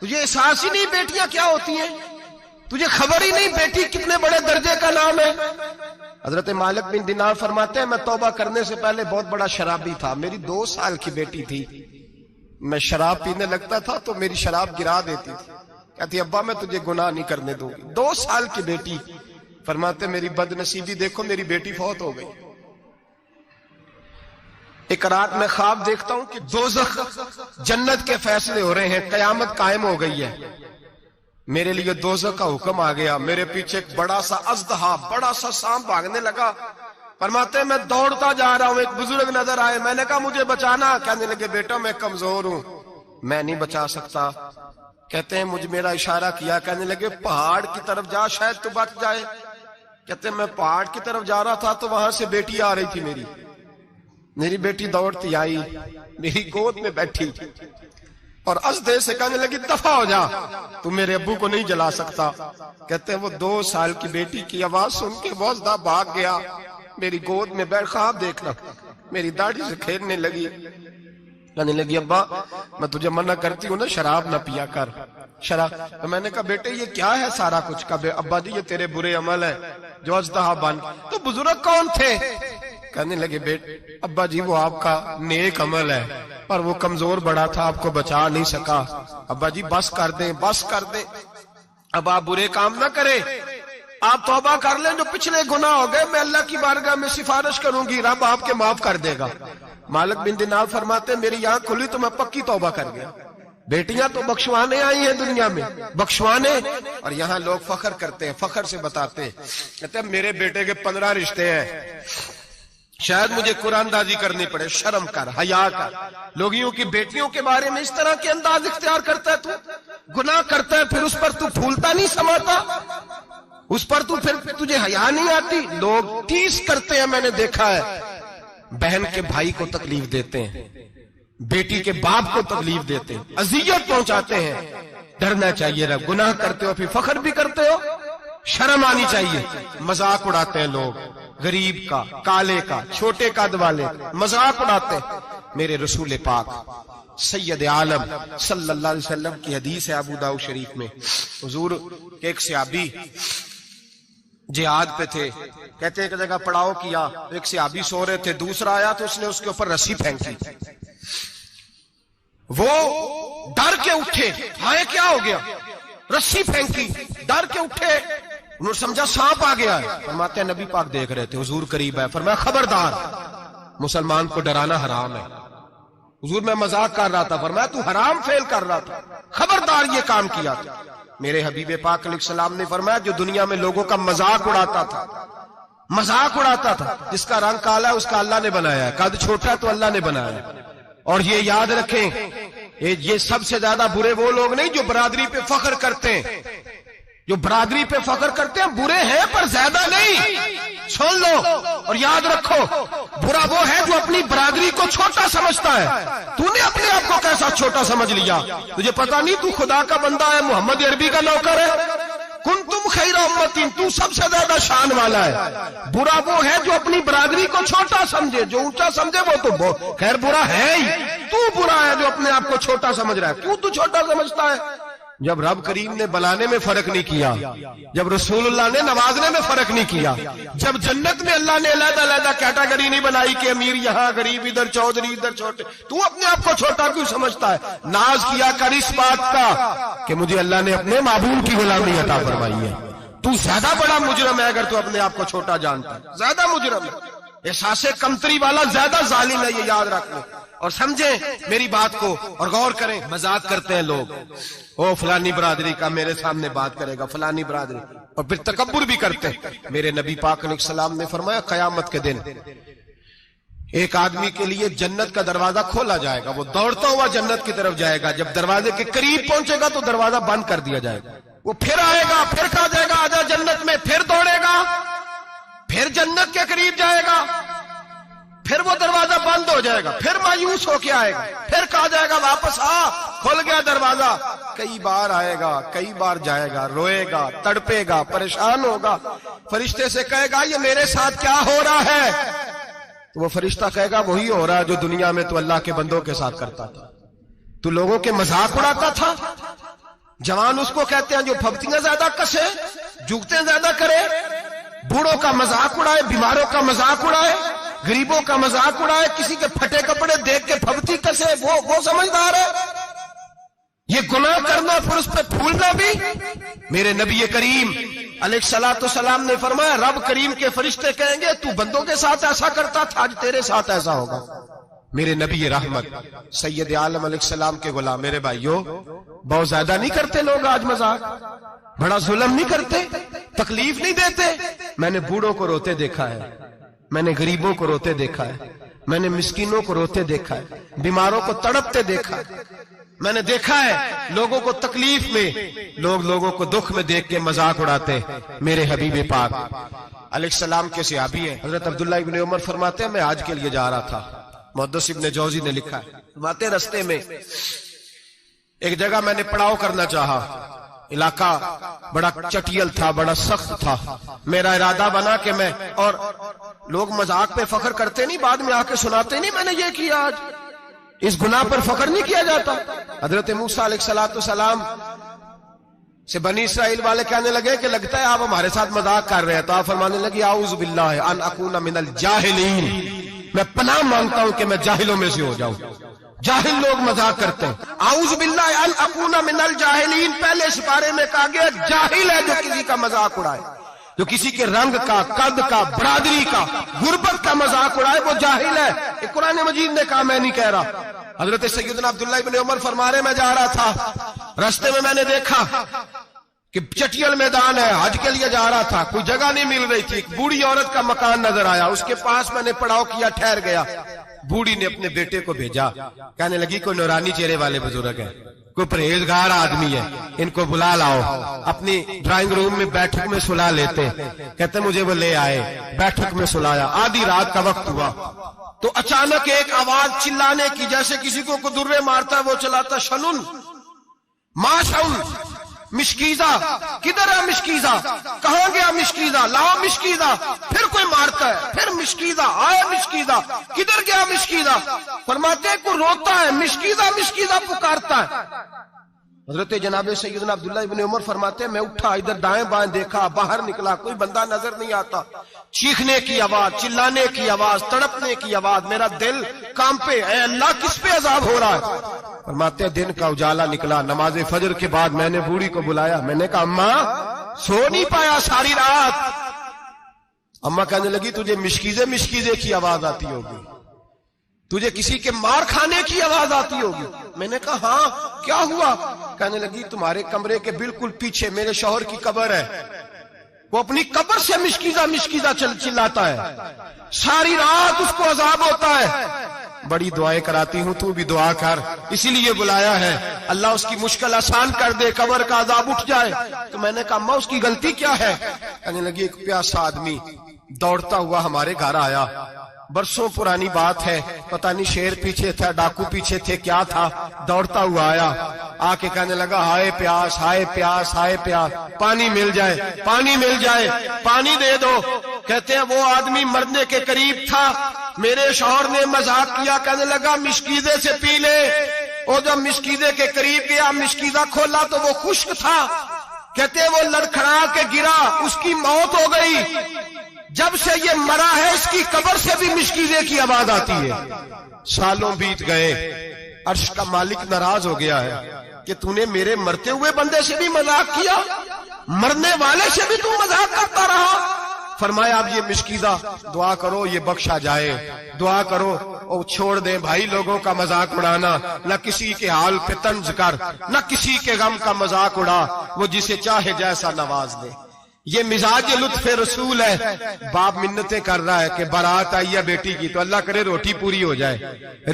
تجھے احساس ہی نہیں بیٹیاں کیا ہوتی ہیں، تجھے خبر ہی نہیں بیٹی کتنے بڑے درجے کا نام ہے۔ حضرت مالک بن دینار فرماتے ہیں میں توبہ کرنے سے پہلے بہت بڑا شرابی تھا، میری 2 سال کی بیٹی تھی، میں شراب پینے لگتا تھا تو میری شراب گرا دیتی تھی، کہتی ابا میں تجھے گناہ نہیں کرنے دوں گی۔ 2 سال کی بیٹی، فرماتے میری بد نصیبی دیکھو میری بیٹی فوت ہو گئی۔ ایک رات میں خواب دیکھتا ہوں کہ دوزخ جنت کے فیصلے ہو رہے ہیں، قیامت قائم ہو گئی ہے، میرے لیے دوزخ کا حکم آ گیا، میرے پیچھے ایک بڑا سا اژدہا، بڑا سا سانپ بھاگنے لگا، فرماتے ہیں میں دوڑتا جا رہا ہوں، ایک بزرگ نظر آئے، میں نے کہا مجھے بچانا، کہنے لگے بیٹا میں کمزور ہوں، میں نہیں بچا سکتا، کہتے ہیں مجھ میرا اشارہ کیا، کہنے لگے پہاڑ کی طرف جا شاید تو بچ جائے، کہتے ہیں میں پہاڑ کی طرف جا رہا تھا تو وہاں سے بیٹی آ رہی تھی، میری بیٹی دوڑتی آئی، میری گود میں بیٹھی اور ازدے سے کہنے لگی دفع ہو جا، تو میرے ابو کو نہیں جلا سکتا، کہتے ہیں وہ 2 سال کی بیٹی کی آواز سن کے وہ ازدہ بھاگ گیا، میری گود میں بیٹھ خواب دیکھنا، میری داڑھی سے کھیلنے لگی، کہنے لگی ابا میں تجھے منع کرتی ہوں نا شراب نہ پیا کر، شراب، تو میں نے کہا بیٹے یہ کیا ہے سارا کچھ؟ کہا ابا جی یہ تیرے برے عمل ہے جو ازدہا بن۔ تو بزرگ کون تھے؟ کہنے لگے بیٹے ابا جی وہ آپ کا نیک عمل ہے اور وہ کمزور بڑا تھا آپ کو بچا نہیں سکا. ابا جی بس کر دیں بس کر دیں, اب آپ برے کام نہ کریں, آپ توبہ کر لیں, جو پچھلے گناہ ہو گئے میں اللہ کی بارگاہ میں سفارش کروں گی, رب آپ کے معاف کر دے گا. مالک بن دینار فرماتے میری آنکھ کھلی تو میں پکی توبہ کر گیا. بیٹیاں تو بخشوانے آئی ہیں دنیا میں, بخشوانے, اور یہاں لوگ فخر کرتے ہیں, فخر سے بتاتے ہیں, کہتے ہیں میرے بیٹے کے 15 رشتے ہیں, شاید مجھے قرآن دازی کرنی پڑے, شرم کر, حیا کر. لوگیوں کی بیٹیوں کے بارے میں اس طرح کے انداز اختیار کرتا ہے, تو گناہ کرتا ہے پھر اس پر تو پھولتا نہیں سماتا, اس پر تو پھر تجھے حیا نہیں آتی. لوگ ٹیس کرتے ہیں, میں نے دیکھا ہے, بہن کے بھائی کو تکلیف دیتے ہیں, بیٹی کے باپ کو تکلیف دیتے ہیں, اذیت پہنچاتے ہیں. ڈرنا چاہیے رب, گناہ کرتے ہو پھر فخر بھی کرتے ہو, شرم آنی چاہیے. مذاق اڑاتے ہیں لوگ, غریب کا, کالے کا, چھوٹے قد والے مذاق اڑاتے ہیں. میرے رسول پاک سید عالم صلی اللہ علیہ وسلم کی حدیث ہے ابو داؤد شریف میں, حضور کے ایک صحابی جہاد پہ تھے, کہتے ہیں ایک جگہ پڑاؤ کیا, ایک صحابی سو رہے تھے, دوسرا آیا تو اس نے اس کے اوپر رسی پھینکی. وہ ڈر کے اٹھے, ہائے کیا ہو گیا, رسی پھینکی, ڈر کے اٹھے, انہوں نے سمجھا سانپ آ گیا ہے. فرماتے ہیں نبی پاک دیکھ رہے تھے, حضور قریب ہے, فرمایا خبردار مسلمان کو ڈرانا حرام ہے. حضور میں مذاق کر رہا تھا, فرمایا تو حرام فعل کر رہا تھا, خبردار یہ کام کیا تھا. میرے حبیب پاک علیہ السلام نے فرمایا جو دنیا میں لوگوں کا مذاق اڑاتا تھا, مذاق اڑاتا تھا, جس کا رنگ کالا ہے اس کا اللہ نے بنایا ہے, قد چھوٹا ہے تو اللہ نے بنایا ہے. اور یہ یاد رکھیں, یہ سب سے زیادہ برے وہ لوگ نہیں جو برادری پہ فخر کرتے ہیں, جو برادری پہ فخر کرتے ہیں برے ہیں پر زیادہ نہیں. سن لو اور یاد رکھو, برا وہ ہے جو اپنی برادری کو چھوٹا سمجھتا ہے. تو نے اپنے آپ کو کیسا چھوٹا سمجھ لیا, تجھے پتا نہیں تو خدا کا بندہ ہے, محمد عربی کا نوکر ہے. کنتم خیر امتین, تو سب سے زیادہ شان والا ہے. برا وہ ہے جو اپنی برادری کو چھوٹا سمجھے, جو اونچا سمجھے وہ تو خیر برا ہے ہی. تو برا ہے جو اپنے آپ کو چھوٹا سمجھ رہا ہے. کیوں تو چھوٹا سمجھتا ہے؟ جب رب کریم نے بلانے میں فرق نہیں کیا, جب رسول اللہ نے نوازنے میں فرق نہیں کیا, جب جنت میں اللہ نے علیحدہ علیحدہ کیٹیگری نہیں بنائی کہ امیر یہاں, غریب ادھر, چودھری ادھر, چھوٹے, تو اپنے آپ کو چھوٹا کیوں سمجھتا ہے؟ ناز کیا کر اس بات کا کہ مجھے اللہ نے اپنے معبود کی غلامی عطا فرمائی ہے. تو زیادہ بڑا مجرم ہے اگر تو اپنے آپ کو چھوٹا جانتا ہے, زیادہ مجرم ہے. احساس کمتری والا زیادہ ظالم ہے, یہ یاد رکھیں اور سمجھیں میری بات کو اور غور کریں. مذاق کرتے ہیں لوگ, او فلانی برادری کا میرے سامنے بات کرے گا, فلانی برادری, اور پھر تکبر بھی کرتے ہیں. میرے نبی پاک علیہ السلام نے فرمایا قیامت کے دن ایک آدمی کے لیے جنت کا دروازہ کھولا جائے گا, وہ دوڑتا ہوا جنت کی طرف جائے گا. جب دروازے کے قریب پہنچے گا تو دروازہ بند کر دیا جائے گا. وہ پھر آئے گا, پھر کہا جائے گا آجا جنت میں, پھر دوڑے گا, پھر جنت کے قریب جائے گا, پھر وہ دروازہ بند ہو جائے گا, پھر مایوس ہو کے آئے گا, پھر کہا جائے گا واپس آ, کھل گیا دروازہ. کئی بار آئے گا, کئی بار جائے گا, روئے گا, تڑپے گا, پریشان ہوگا. فرشتے سے کہے گا یہ میرے ساتھ کیا ہو رہا ہے؟ تو وہ فرشتہ کہے گا وہی ہو رہا ہے جو دنیا میں تو اللہ کے بندوں کے ساتھ کرتا تھا, تو لوگوں کے مذاق اڑاتا تھا. جوان اس کو کہتے ہیں جو پھپتیاں زیادہ کسے, جگتے زیادہ کرے, بوڑھوں کا مذاق اڑائے, بیماروں کا مذاق اڑائے, غریبوں کا مذاق اڑائے, کسی کے پھٹے کپڑے دیکھ کے پھپتی کسے, وہ سمجھدار ہے. یہ گناہ کرنا پھر اس پہ پھولنا بھی. میرے نبی کریم علیہ الصلوۃ والسلام نے فرمایا رب کریم کے فرشتے کہیں گے تو بندوں کے ساتھ ایسا کرتا تھا, آج تیرے ساتھ ایسا ہوگا. میرے نبی رحمت سید عالم علیہ السلام کے غلام, میرے بھائیوں بہت زیادہ نہیں کرتے لوگ آج مذاق, بڑا ظلم نہیں کرتے, تکلیف نہیں دیتے. میں نے بوڑھوں کو روتے دیکھا ہے, میں نے غریبوں کو روتے دیکھا ہے, میں نے مسکینوں کو روتے دیکھا ہے, بیماروں کو تڑپتے دیکھا ہے. میں نے دیکھا ہے لوگوں کو تکلیف میں, لوگوں کو دکھ میں دیکھ کے مذاق اڑاتے. میرے حبیب پاک علیہ السلام کے صحابی ہیں حضرت عبداللہ ابن عمر فرماتے ہیں میں حج کے لیے جا رہا تھا. محدث ابن جوزی نے لکھا ہے, فرماتے رستے میں ایک جگہ میں نے پڑاؤ کرنا چاہا, علاقہ بڑا چٹیل تھا, بڑا سخت تھا. میرا ارادہ بنا کہ میں, اور لوگ مذاق پہ فخر کرتے نہیں, بعد میں آ کے سناتے نہیں میں نے یہ کیا, آج اس گناہ پر فخر نہیں کیا جاتا. حضرت موسیٰ علیہ السلام سے بنی اسرائیل والے کہنے لگے کہ لگتا ہے آپ ہمارے ساتھ مذاق کر رہے ہیں، تو آپ فرمانے لگے اعوذ باللہ ان اکون من الجاہلین، میں پناہ مانگتا ہوں کہ میں جاہلوں میں سے ہو جاؤں۔ جاہل لوگ مذاق کرتے ہیں، اعوذ باللہ ان اکون من الجاہلین پہلے سپارے میں کہا گیا جاہل ہے جو کسی کا مذاق اڑائے، جو کسی کے رنگ کا، قد کا، برادری کا، غربت کا مذاق اڑائے وہ جاہل ہے۔ یہ قرآن مجید نے کہا، میں نہیں کہہ رہا۔ حضرت سیدنا عبداللہ ابن عمر فرما رہے میں جا رہا تھا، رستے میں نے دیکھا کہ چٹیل میدان ہے، حج کے لیے جا رہا تھا، کوئی جگہ نہیں مل رہی تھی، ایک بوڑھی عورت کا مکان نظر آیا، اس کے پاس میں نے پڑاؤ کیا، ٹھہر گیا۔ بوڑھی نے اپنے بیٹے کو بھیجا، کہنے لگی کوئی نورانی چہرے والے بزرگ ہیں، کوئی پرہیزگار آدمی ہے، ان کو بلا لاؤ۔ اپنی ڈرائنگ روم میں بیٹھک میں سلا لیتے، کہتے مجھے وہ لے آئے، بیٹھک میں سلایا۔ آدھی رات کا وقت ہوا تو اچانک ایک آواز چلانے کی، جیسے کسی کو درے مارتا ہے وہ چلاتا، شنن ما شن مشکیزہ، کدھر ہے مشکیزہ، کہاں گیا مشکیزہ، لاؤ مشکیزہ۔ پھر کوئی مارتا ہے، پھر مشکیزہ، آئے مشکیزہ، کدھر گیا مشکیزہ۔ فرماتے ہیں کوئی روتا ہے، مشکیزہ مشکیزہ پکارتا ہے۔ حضرت جناب سیدنا عبداللہ ابن عمر فرماتے ہیں میں اٹھا، ادھر دائیں بائیں دیکھا، باہر نکلا، کوئی بندہ نظر نہیں آتا۔ چیخنے کی آواز، چلانے کی آواز، تڑپنے کی آواز، میرا دل کانپے، اے اللہ کس پہ عذاب ہو رہا ہے۔ فرماتے ہیں دن کا اجالا نکلا، نماز فجر کے بعد میں نے بوڑھی کو بلایا، میں نے کہا اماں سو نہیں پایا ساری رات۔ اماں کہنے لگی تجھے مشکیزے مشکیزے کی آواز آتی ہوگی، تجھے کسی کے مار کھانے کی آواز آتی ہوگی۔ میں نے کہا ہاں کیا ہوا؟ کہنے لگی تمہارے کمرے کے بالکل پیچھے میرے شوہر کی قبر ہے، وہ اپنی قبر سے مشکیزہ مشکیزہ چلاتا ہے، ساری رات اس کو عذاب ہوتا ہے۔ بڑی دعائیں کراتی ہوں، تو بھی دعا کر، اسی لیے بلایا ہے، اللہ اس کی مشکل آسان کر دے، قبر کا عذاب اٹھ جائے۔ تو میں نے کہا اماں اس کی غلطی کیا ہے؟ کہنے لگی ایک پیاسا آدمی دوڑتا ہوا ہمارے گھر آیا، برسوں پرانی بات ہے، پتہ نہیں شیر پیچھے تھا، ڈاکو پیچھے تھے، کیا تھا، دوڑتا ہوا آیا، آ کے کہنے لگا ہائے پیاس، ہائے پیاس، ہائے پیاس، پانی مل جائے، پانی مل جائے، پانی دے دو۔ کہتے ہیں وہ آدمی مرنے کے قریب تھا، میرے شوہر نے مذاق کیا، کہنے لگا مشکیزے سے پی لے۔ اور جب مشکیزے کے قریب گیا، مشکیزہ کھولا تو وہ خشک تھا۔ کہتے ہیں وہ لڑکھڑا کے گرا، اس کی موت ہو گئی۔ جب سے یہ مرا ہے اس کی قبر سے بھی مشکیزے کی آواز آتی ہے۔ سالوں بیت گئے، عرش کا مالک ناراض ہو گیا ہے کہ تو نے میرے مرتے ہوئے بندے سے بھی مذاق کیا، مرنے والے سے بھی تو مذاق کرتا رہا۔ فرمایا اب یہ مشکیزہ دعا کرو یہ بخشا جائے، دعا کرو اور چھوڑ دیں بھائی لوگوں کا مذاق اڑانا، نہ کسی کے حال پہ طنز کر، نہ کسی کے غم کا مذاق اڑا، وہ جسے چاہے جیسا نواز دے۔ یہ مزاج لطف رسول ہے۔ باپ منتیں کر رہا ہے کہ بارات آئی ہے بیٹی کی تو اللہ کرے روٹی پوری ہو جائے،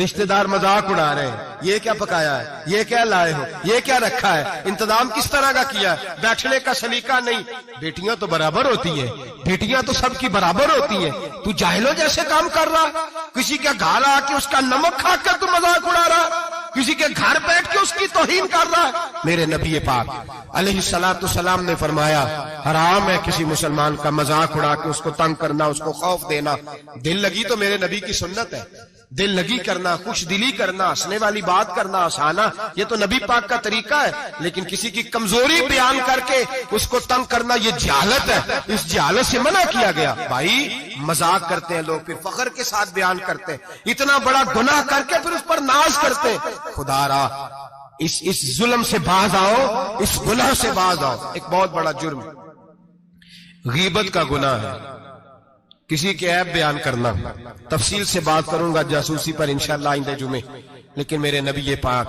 رشتہ دار مذاق اڑا رہے ہیں، یہ کیا پکایا ہے، یہ کیا لائے ہو، یہ کیا رکھا ہے، انتظام کس طرح کا کیا ہے، بیٹھنے کا سلیقہ نہیں۔ بیٹیاں تو برابر ہوتی ہیں، بیٹیاں تو سب کی برابر ہوتی ہیں، تو جاہلوں جیسے کام کر رہا، کسی کے گھر آ کے اس کا نمک کھا کر تو مذاق اڑا رہا، کسی کے گھر بیٹھ کے اس کی توہین کر رہا ہے۔ میرے نبی پاک علیہ السلام نے فرمایا حرام ہے کسی مسلمان کا مذاق اڑا کے اس کو تنگ کرنا، اس کو خوف دینا۔ دل لگی تو میرے نبی کی سنت ہے، دل لگی کرنا، خوش دلی کرنا، ہنسنے والی بات کرنا، ہنسانا، یہ تو نبی پاک کا طریقہ ہے۔ لیکن کسی کی کمزوری بیان کر کے اس کو تنگ کرنا یہ جہالت ہے، اس جہالت سے منع کیا گیا۔ بھائی مذاق کرتے ہیں لوگ، پھر فخر کے ساتھ بیان کرتے ہیں، اتنا بڑا گناہ کر کے پھر اس پر ناز کرتے ہیں۔ خدا را اس ظلم سے باز آؤ، اس گناہ سے باز آؤ۔ ایک بہت بڑا جرم غیبت کا گناہ ہے، کسی کے عیب بیان کرنا۔ تفصیل سے بات کروں گا جاسوسی پر انشاءاللہ آئندہ جمعے، لیکن میرے نبی پاک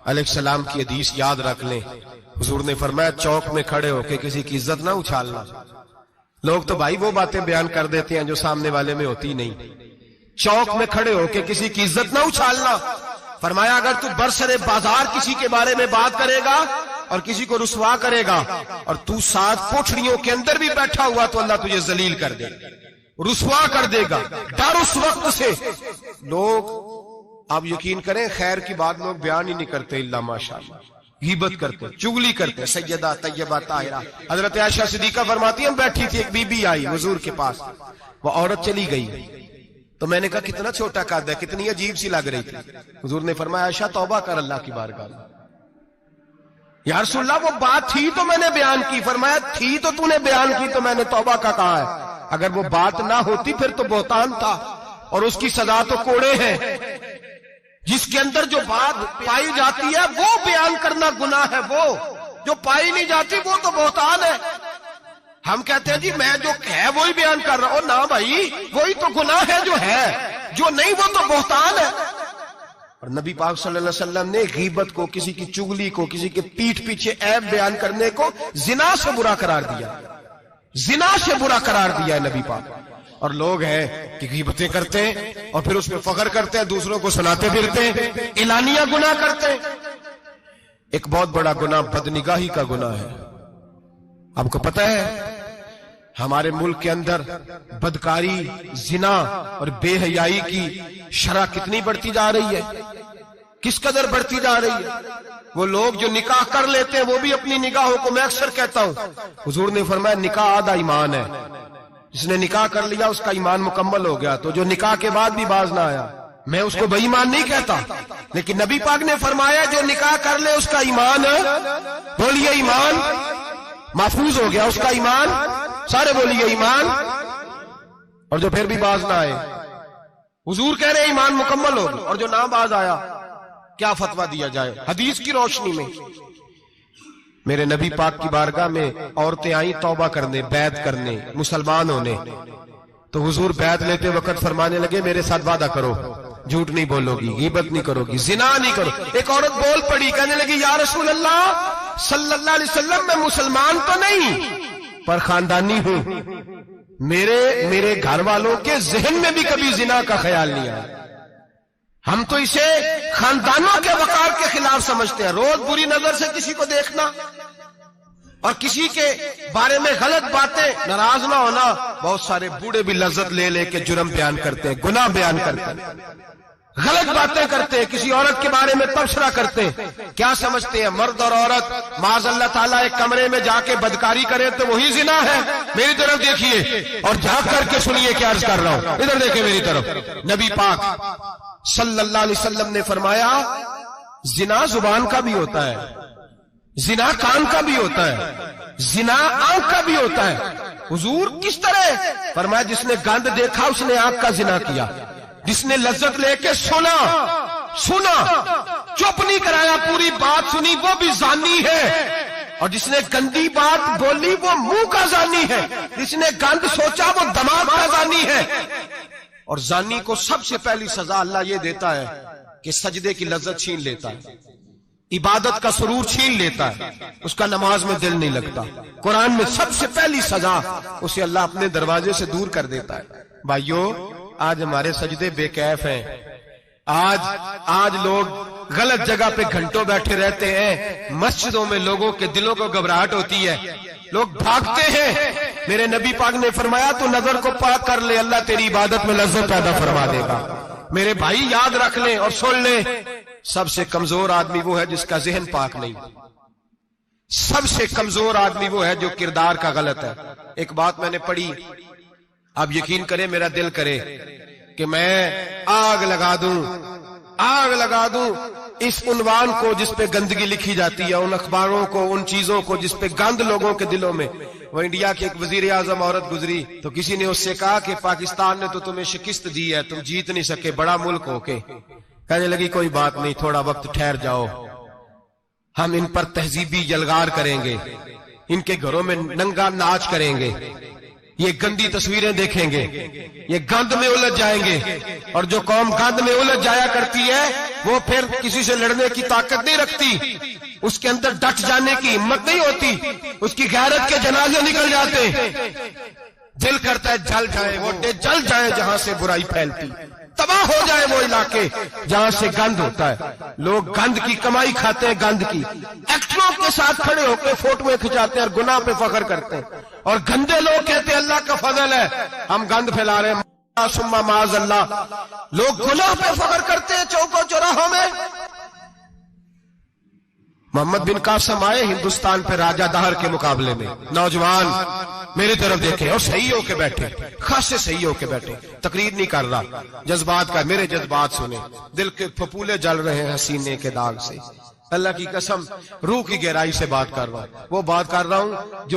علیہ السلام کی حدیث یاد رکھ لیں۔ حضور نے فرمایا چوک میں کھڑے ہو کے کسی کی عزت نہ اچھالنا۔ لوگ تو بھائی وہ باتیں بیان کر دیتے ہیں جو سامنے والے میں ہوتی نہیں۔ چوک میں کھڑے ہو کے کسی کی عزت نہ اچھالنا۔ فرمایا اگر تو برسر بازار کسی کے بارے میں بات کرے گا اور کسی کو رسوا کرے گا اور تو ساتھ کوٹھڑیوں کے اندر بھی بیٹھا ہوا تو اللہ تجھے ذلیل کر دے، رسوا کر دے گا۔ ڈر اس وقت سے۔ لوگ آپ یقین کریں خیر کی بات لوگ بیان ہی نہیں کرتے الا ماشاءاللہ، غیبت کرتے، چغلی کرتے۔ سیدہ طیبہ طاہرہ حضرت عائشہ صدیقہ فرماتی ہیں بیٹھی تھی، ایک بی بی آئی حضور کے پاس، وہ عورت چلی گئی تو میں نے کہا کتنا چھوٹا قد ہے، کتنی عجیب سی لگ رہی تھی۔ حضور نے فرمایا عائشہ توبہ کر اللہ کی بارگاہ میں، یا رسول اللہ وہ بات تھی تو میں نے بیان کی. فرمایا تھی تو تو نے بیان کی تو میں نے توبہ کا کہا ہے. اگر وہ بات نہ ہوتی پھر تو بہتان تھا اور اس کی سزا تو کوڑے ہیں. جس کے اندر جو بات پائی جاتی ہے وہ بیان کرنا گناہ ہے, وہ جو پائی نہیں جاتی وہ تو بہتان ہے. ہم کہتے ہیں جی میں جو ہے وہی بیان کر رہا ہوں. نہ بھائی, وہی تو گناہ ہے جو ہے, جو نہیں وہ تو بہتان ہے. اور نبی پاک صلی اللہ علیہ وسلم نے غیبت کو, کسی کی چگلی کو, کسی کے پیٹھ پیچھے عیب بیان کرنے کو زنا سے برا قرار دیا. زنا سے برا قرار دیا ہے نبی پاک. اور لوگ ہیں کہ غیبتیں کرتے ہیں اور پھر اس پہ فخر کرتے ہیں, دوسروں کو سناتے پھرتے ہیں, اعلانیہ گناہ کرتے ہیں. ایک بہت بڑا گناہ بدنگاہی کا گناہ ہے. آپ کو پتہ ہے ہمارے ملک کے اندر بدکاری, زنا اور بے حیائی کی شرح کتنی بڑھتی جا رہی ہے, کس قدر بڑھتی جا رہی ہے. وہ لوگ جو نکاح کر لیتے ہیں وہ بھی اپنی نگاہوں کو, میں اکثر کہتا ہوں, حضور نے فرمایا نکاح آدھا ایمان ہے. جس نے نکاح کر لیا اس کا ایمان مکمل ہو گیا. تو جو نکاح کے بعد بھی باز نہ آیا, میں اس کو بے ایمان نہیں کہتا, لیکن نبی پاک نے فرمایا جو نکاح کر لے اس کا ایمان, بولیے ایمان, محفوظ ہو گیا اس کا ایمان. سارے بولیے ایمان. اور جو پھر بھی باز نہ آئے, حضور کہہ رہے ایمان مکمل ہو گیا. اور جو نہ باز آیا کیا فتویٰ دیا جائے حدیث کی روشنی میں؟ میرے نبی پاک کی بارگاہ میں عورتیں آئیں توبہ کرنے, بیعت کرنے, مسلمان ہونے. تو حضور بیعت لیتے وقت فرمانے لگے میرے ساتھ وعدہ کرو, جھوٹ نہیں بولو گی, غیبت نہیں کرو گی, زنا نہیں کرو. ایک عورت بول پڑی, کہنے لگی یا رسول اللہ صلی اللہ علیہ وسلم میں مسلمان تو نہیں پر خاندانی ہوں, میرے گھر والوں کے ذہن میں بھی کبھی زنا کا خیال نہیں آیا. ہم تو اسے خاندانوں کے وقار کے خلاف سمجھتے ہیں. روز بری نظر سے کسی کو دیکھنا اور کسی کے بارے میں غلط باتیں, ناراض نہ ہونا. بہت سارے بوڑھے بھی لذت لے لے کے جرم بیان کرتے ہیں, گناہ بیان کرتے ہیں, غلط باتیں کرتے ہیں, کسی عورت کے بارے میں تبصرہ کرتے ہیں. کیا سمجھتے ہیں مرد اور عورت معاذ اللہ تعالیٰ ایک کمرے میں جا کے بدکاری کرے تو وہی زنا ہے؟ میری طرف دیکھیے اور جھانک کر کے سنیے کیا عرض کر رہا ہوں. ادھر دیکھیں میری طرف. نبی پاک صلی اللہ علیہ وسلم نے فرمایا زنا زبان کا بھی ہوتا ہے, زنا کان کا بھی ہوتا ہے, زنا آنکھ کا بھی ہوتا ہے. حضور کس طرح؟ فرمایا جس نے گند دیکھا اس نے آنکھ کا زنا کیا, جس نے لذت لے کے سنا, چپ نہیں کرایا, پوری بات سنی, وہ بھی زانی ہے. اور جس نے گندی بات بولی وہ منہ کا زانی ہے, جس نے گند سوچا وہ دماغ کا زانی ہے. اور زانی کو سب سے پہلی سزا اللہ یہ دیتا ہے کہ سجدے کی لذت چھین لیتا ہے, عبادت کا سرور چھین لیتا ہے, اس کا نماز میں دل نہیں لگتا. قرآن میں سب سے پہلی سزا اسے اللہ اپنے دروازے سے دور کر دیتا ہے. بھائیو آج ہمارے سجدے بے کیف ہیں, آج لوگ غلط جگہ پہ گھنٹوں بیٹھے رہتے ہیں. مسجدوں میں لوگوں کے دلوں کو گھبراہٹ ہوتی ہے, لوگ بھاگتے ہیں. میرے نبی پاک نے فرمایا تو نظر کو پاک کر لے, اللہ تیری عبادت میں لذت پیدا فرما دے گا. میرے بھائی یاد رکھ لیں اور سن لیں, سب سے کمزور آدمی وہ ہے جس کا ذہن پاک نہیں. سب سے کمزور آدمی وہ ہے جو کردار کا غلط ہے. ایک بات میں نے پڑھی, آپ یقین کریں میرا دل کرے کہ میں آگ لگا دوں اس عنوان کو جس پہ گندگی لکھی جاتی ہے, ان اخباروں کو, ان چیزوں کو جس پہ گند لوگوں کے دلوں میں. وہ انڈیا کی ایک وزیر اعظم عورت گزری تو کسی نے اس سے کہا کہ پاکستان نے تو تمہیں شکست دی ہے, تم جیت نہیں سکے بڑا ملک ہو کے. کہنے لگی کوئی بات نہیں, تھوڑا وقت ٹھہر جاؤ, ہم ان پر تہذیبی یلغار کریں گے, ان کے گھروں میں ننگا ناچ کریں گے, یہ گندی تصویریں دیکھیں گے, یہ گند میں الجھ جائیں گے. اور جو قوم گند میں الجھ جایا کرتی ہے وہ پھر کسی سے لڑنے کی طاقت نہیں رکھتی, اس کے اندر ڈٹ جانے کی ہمت نہیں ہوتی, اس کی غیرت کے جنازے نکل جاتے. دل کرتا ہے جل جائے وہ جل جائے جہاں سے برائی پھیلتی, تباہ ہو جائے وہ علاقے جہاں سے گند ہوتا ہے. لوگ گند کی کمائی کھاتے ہیں, گند کی. ایکٹروں کے ساتھ کھڑے ہو کے فوٹویں کھچاتے ہیں اور گناہ پہ فخر کرتے ہیں, اور گندے لوگ کہتے ہیں اللہ کا فضل ہے ہم گند پھیلا رہے ہیں. ثم معاذ اللہ, لوگ گناہ پہ فخر کرتے ہیں چوکوں چوراہوں میں. محمد بن قاسم آئے ہندوستان پہ راجہ دہر کے مقابلے میں, نوجوان میری طرف دیکھیں اور صحیح ہو کے بیٹھے, خاصے صحیح ہو کے بیٹھے, تقریر نہیں کر رہا, جذبات کا, میرے جذبات سنیں, دل کے پھپولے جل رہے ہیں حسینے کے داغ سے. اللہ کی قسم روح کی گہرائی سے بات کر رہا ہوں، وہ بات کر رہا ہوں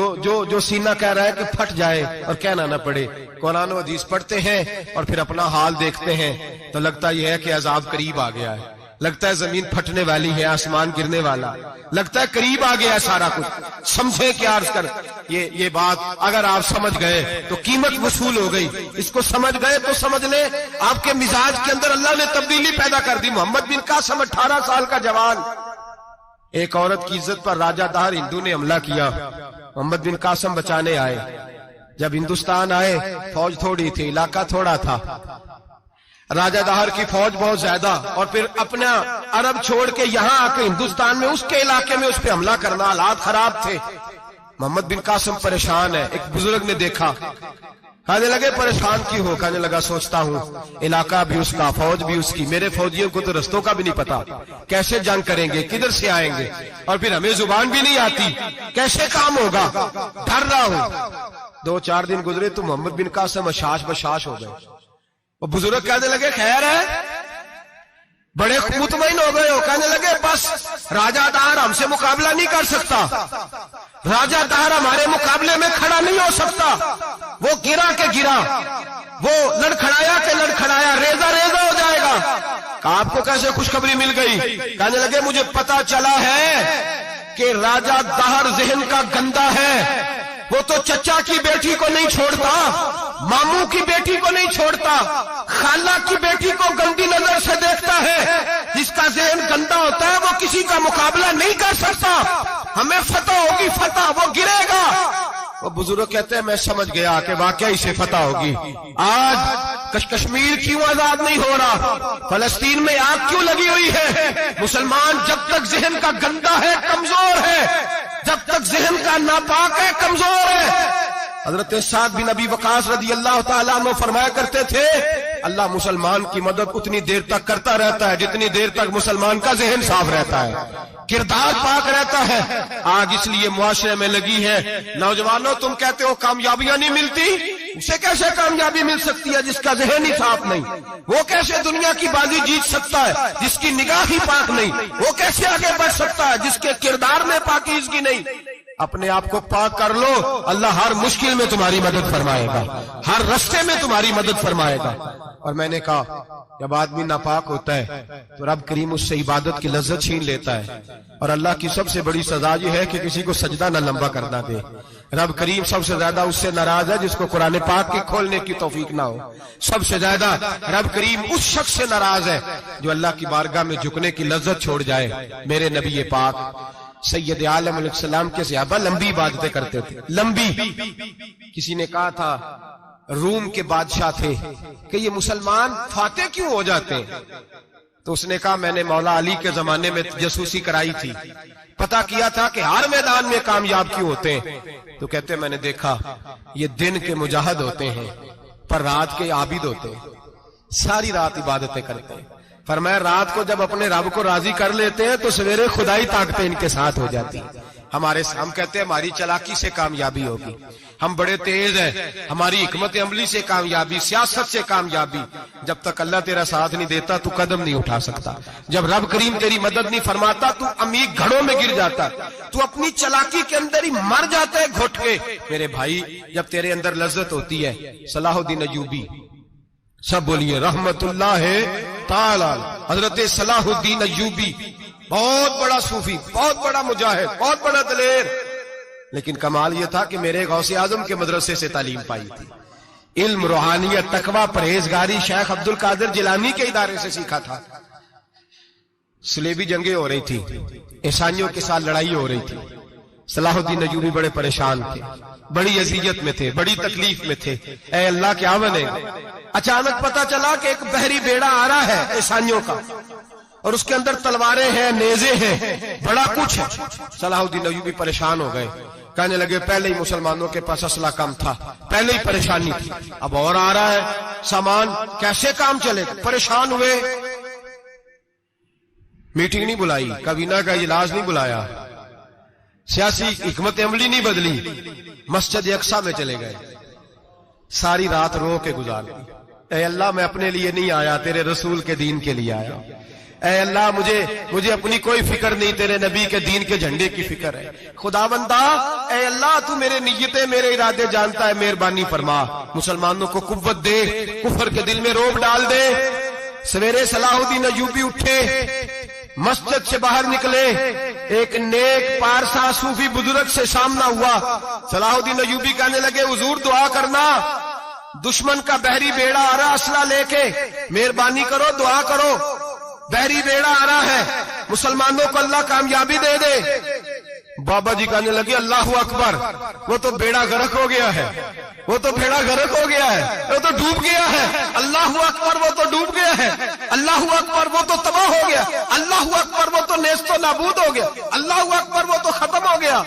جو سینہ کہہ رہا ہے کہ پھٹ جائے اور کہنا نہ پڑے۔ قرآن و حدیث پڑھتے ہیں اور پھر اپنا حال دیکھتے ہیں تو لگتا یہ ہے کہ عذاب قریب آ گیا ہے، لگتا ہے زمین پھٹنے والی ہے، آسمان گرنے والا، لگتا ہے قریب آ گیا ہے سارا کچھ۔ سمجھے کیا عرض کر یہ بات اگر آپ سمجھ گئے تو قیمت وصول ہو گئی، اس کو سمجھ گئے تو سمجھ لیں آپ کے مزاج کے اندر اللہ نے تبدیلی پیدا کر دی۔ محمد بن قاسم 18 سال کا جوان، ایک عورت کی عزت پر راجہ دہر ہندو نے حملہ کیا، محمد بن قاسم بچانے آئے۔ جب ہندوستان آئے فوج تھوڑی تھی، علاقہ تھوڑا تھا، راجہ دہر کی فوج بہت زیادہ، اور پھر اپنا عرب چھوڑ کے یہاں آ کے ہندوستان میں اس کے علاقے میں اس پہ حملہ کرنا، حالات خراب تھے۔ محمد بن قاسم پریشان ہے، ایک بزرگ نے دیکھا، کہنے لگے پریشان کیوں ہو؟ کہنے لگا سوچتا ہوں علاقہ بھی اس کا، فوج بھی اس کی، میرے فوجیوں کو تو رستوں کا بھی نہیں پتا، کیسے جنگ کریں گے، کدھر سے آئیں گے، اور پھر ہمیں زبان بھی نہیں آتی، کیسے کام ہوگا، ڈر رہا ہوں۔ 2-4 دن گزرے تو محمد بن قاسم اشاش بشاش ہو گئے۔ وہ بزرگ کہنے لگے خیر ہے، بڑے مطمئن ہو گئے ہو؟ کہنے لگے بس راجہ دہر ہم سے مقابلہ نہیں کر سکتا، راجہ دہر ہمارے مقابلے میں کھڑا نہیں ہو سکتا، وہ گرا کے گرا، وہ لڑکھڑایا کے لڑکھڑایا، ریزہ ریزہ ہو جائے گا۔ آپ کو کیسے خوشخبری مل گئی؟ کہنے لگے مجھے پتا چلا ہے کہ راجہ دہر ذہن کا گندا ہے، وہ تو چچا کی بیٹی کو نہیں چھوڑتا، ماموں کی بیٹی کو نہیں چھوڑتا، خالہ کی بیٹی کو گندی نظر سے دیکھتا ہے۔ جس کا ذہن گندا ہوتا ہے وہ کسی کا مقابلہ نہیں کر سکتا، ہمیں فتح ہوگی، فتح، وہ گرے گا۔ وہ بزرگ کہتے ہیں میں سمجھ گیا کہ واقعی سے فتح ہوگی۔ آج کشمیر کیوں آزاد نہیں ہو رہا، فلسطین میں آگ کیوں لگی ہوئی ہے؟ مسلمان جب تک ذہن کا گندا ہے کمزور ہے، جب تک ذہن کا ناپاک ہے کمزور ہے۔ حضرت سعد بن ابی وقاص رضی اللہ تعالیٰ عنہ فرمایا کرتے تھے اللہ مسلمان کی مدد اتنی دیر تک کرتا رہتا ہے جتنی دیر تک مسلمان کا ذہن صاف رہتا ہے، کردار پاک رہتا ہے۔ آج اس لیے معاشرے میں لگی ہے، نوجوانوں تم کہتے ہو کامیابیاں نہیں ملتی، اسے کیسے کامیابی مل سکتی ہے جس کا ذہن ہی صاف نہیں؟ وہ کیسے دنیا کی بازی جیت سکتا ہے جس کی نگاہ ہی پاک نہیں؟ وہ کیسے آگے بڑھ سکتا ہے جس کے کردار میں پاکیزگی نہیں؟ اپنے آپ کو پاک کر لو، اللہ ہر مشکل میں تمہاری مدد فرمائے گا، ہر رستے میں تمہاری مدد فرمائے گا۔ اور میں نے کہا جب آدمی ناپاک ہوتا ہے تو رب کریم اس سے عبادت کی لذت چھین لیتا ہے، اور اللہ کی سب سے بڑی سزا یہ ہے کہ کسی کو سجدہ نہ لمبا کرنا دے۔ رب کریم سب سے زیادہ اس سے ناراض ہے جس کو قرآن پاک کے کھولنے کی توفیق نہ ہو۔ سب سے زیادہ رب کریم اس شخص سے ناراض ہے جو اللہ کی بارگاہ میں جھکنے کی لذت چھوڑ جائے۔ میرے نبی پاک سید عالم علیہ السلام کے صحابہ لمبی عبادتیں کرتے تھے، لمبی۔ کسی نے کہا تھا روم کے بادشاہ تھے کہ یہ مسلمان فاتح کیوں ہو جاتے ہیں؟ تو اس نے کہا میں نے مولا علی کے زمانے میں جاسوسی کرائی تھی، پتا کیا تھا کہ ہر میدان میں کامیاب کیوں ہوتے ہیں۔ تو کہتے میں نے دیکھا یہ دن کے مجاہد ہوتے ہیں پر رات کے عابد ہوتے ہیں، ساری رات عبادتیں کرتے ہیں۔ فرمایا رات کو جب اپنے رب کو راضی کر لیتے ہیں تو سویرے خدائی طاقتیں ان کے ساتھ ہو جاتی ہیں۔ ہم کہتے ہیں ہماری چلاکی سے کامیابی ہوگی، ہم بڑے تیز ہیں، ہماری حکمت عملی سے کامیابی، سیاست سے کامیابی۔ جب تک اللہ تیرا ساتھ نہیں دیتا تو قدم نہیں اٹھا سکتا، جب رب کریم تیری مدد نہیں فرماتا تو عمیق گھڑوں میں گر جاتا، تو اپنی چلاکی کے اندر ہی مر جاتا ہے گھٹ کے۔ میرے بھائی جب تیرے اندر لذت ہوتی ہے، صلاح الدین ایوبی، سب بولیے رحمت اللہ تعالی، حضرت صلاح الدین ایوبی بہت بڑا صوفی، بہت بڑا مجاہد، بہت بڑا دلیر، لیکن کمال یہ تھا کہ میرے غوث اعظم کے مدرسے سے تعلیم پائی تھی، علم، روحانیت، تقوی، پرہیزگاری شیخ عبد القادر جیلانی کے ادارے سے سیکھا تھا۔ صلیبی جنگیں ہو رہی تھی، عیسائیوں کے ساتھ لڑائی ہو رہی تھی، صلاح الدین ایوبی بڑے پریشان تھے، بڑی اذیت میں تھے، بڑی تکلیف میں تھے، اے اللہ کیا بنے گا؟ اچانک پتا چلا کہ ایک بحری بیڑا آ رہا ہے عیسائیوں کا، اور اس کے اندر تلواریں ہیں، نیزے ہیں، بڑا کچھ ہے۔ صلاح الدین ایوبی پریشان ہو گئے، کہنے لگے پہلے ہی مسلمانوں کے پاس اسلحہ کم تھا، پہلے ہی پریشانی تھی، اب اور آ رہا ہے سامان، کیسے کام چلے گا؟ پریشان ہوئے، میٹنگ نہیں بلائی، کابینہ کا اجلاس نہیں بلایا، سیاسی حکمت عملی نہیں بدلی، مسجد اقصی میں چلے گئے، ساری رات رو کے گزار دی۔ اے اللہ میں اپنے لیے نہیں آیا، تیرے رسول کے دین کے لیے آیا۔ اے اللہ مجھے اپنی کوئی فکر نہیں، تیرے نبی کے دین کے جھنڈے کی فکر ہے۔ خداوندا اے اللہ تو میرے نیتیں میرے ارادے جانتا ہے، مہربانی فرما، مسلمانوں کو قوت دے، کفر کے دل میں روب ڈال دے۔ سویرے صلاح الدین ایوبی اٹھے، مسجد سے باہر نکلے، ایک نیک پارسا صوفی بزرگ سے سامنا ہوا۔ صلاح الدین ایوبی کہنے لگے حضور دعا کرنا، دشمن کا بحری بیڑا آ رہا اسلحہ لے کے، مہربانی کرو دعا کرو، بحری بیڑا آ رہا ہے، مسلمانوں کو اللہ کامیابی دے دے۔ بابا جی کہنے لگے اللہ اکبر، وہ تو بیڑا غرق ہو گیا ہے، وہ تو بیڑا غرق ہو گیا ہے، وہ تو ڈوب گیا ہے۔ اللہ اکبر، وہ تو ڈوب گیا ہے۔ اللہ اکبر، وہ تو تباہ ہو گیا۔ اللہ اکبر، وہ تو نیست و نابود ہو گیا۔ اللہ اکبر، وہ تو ختم ہو گیا۔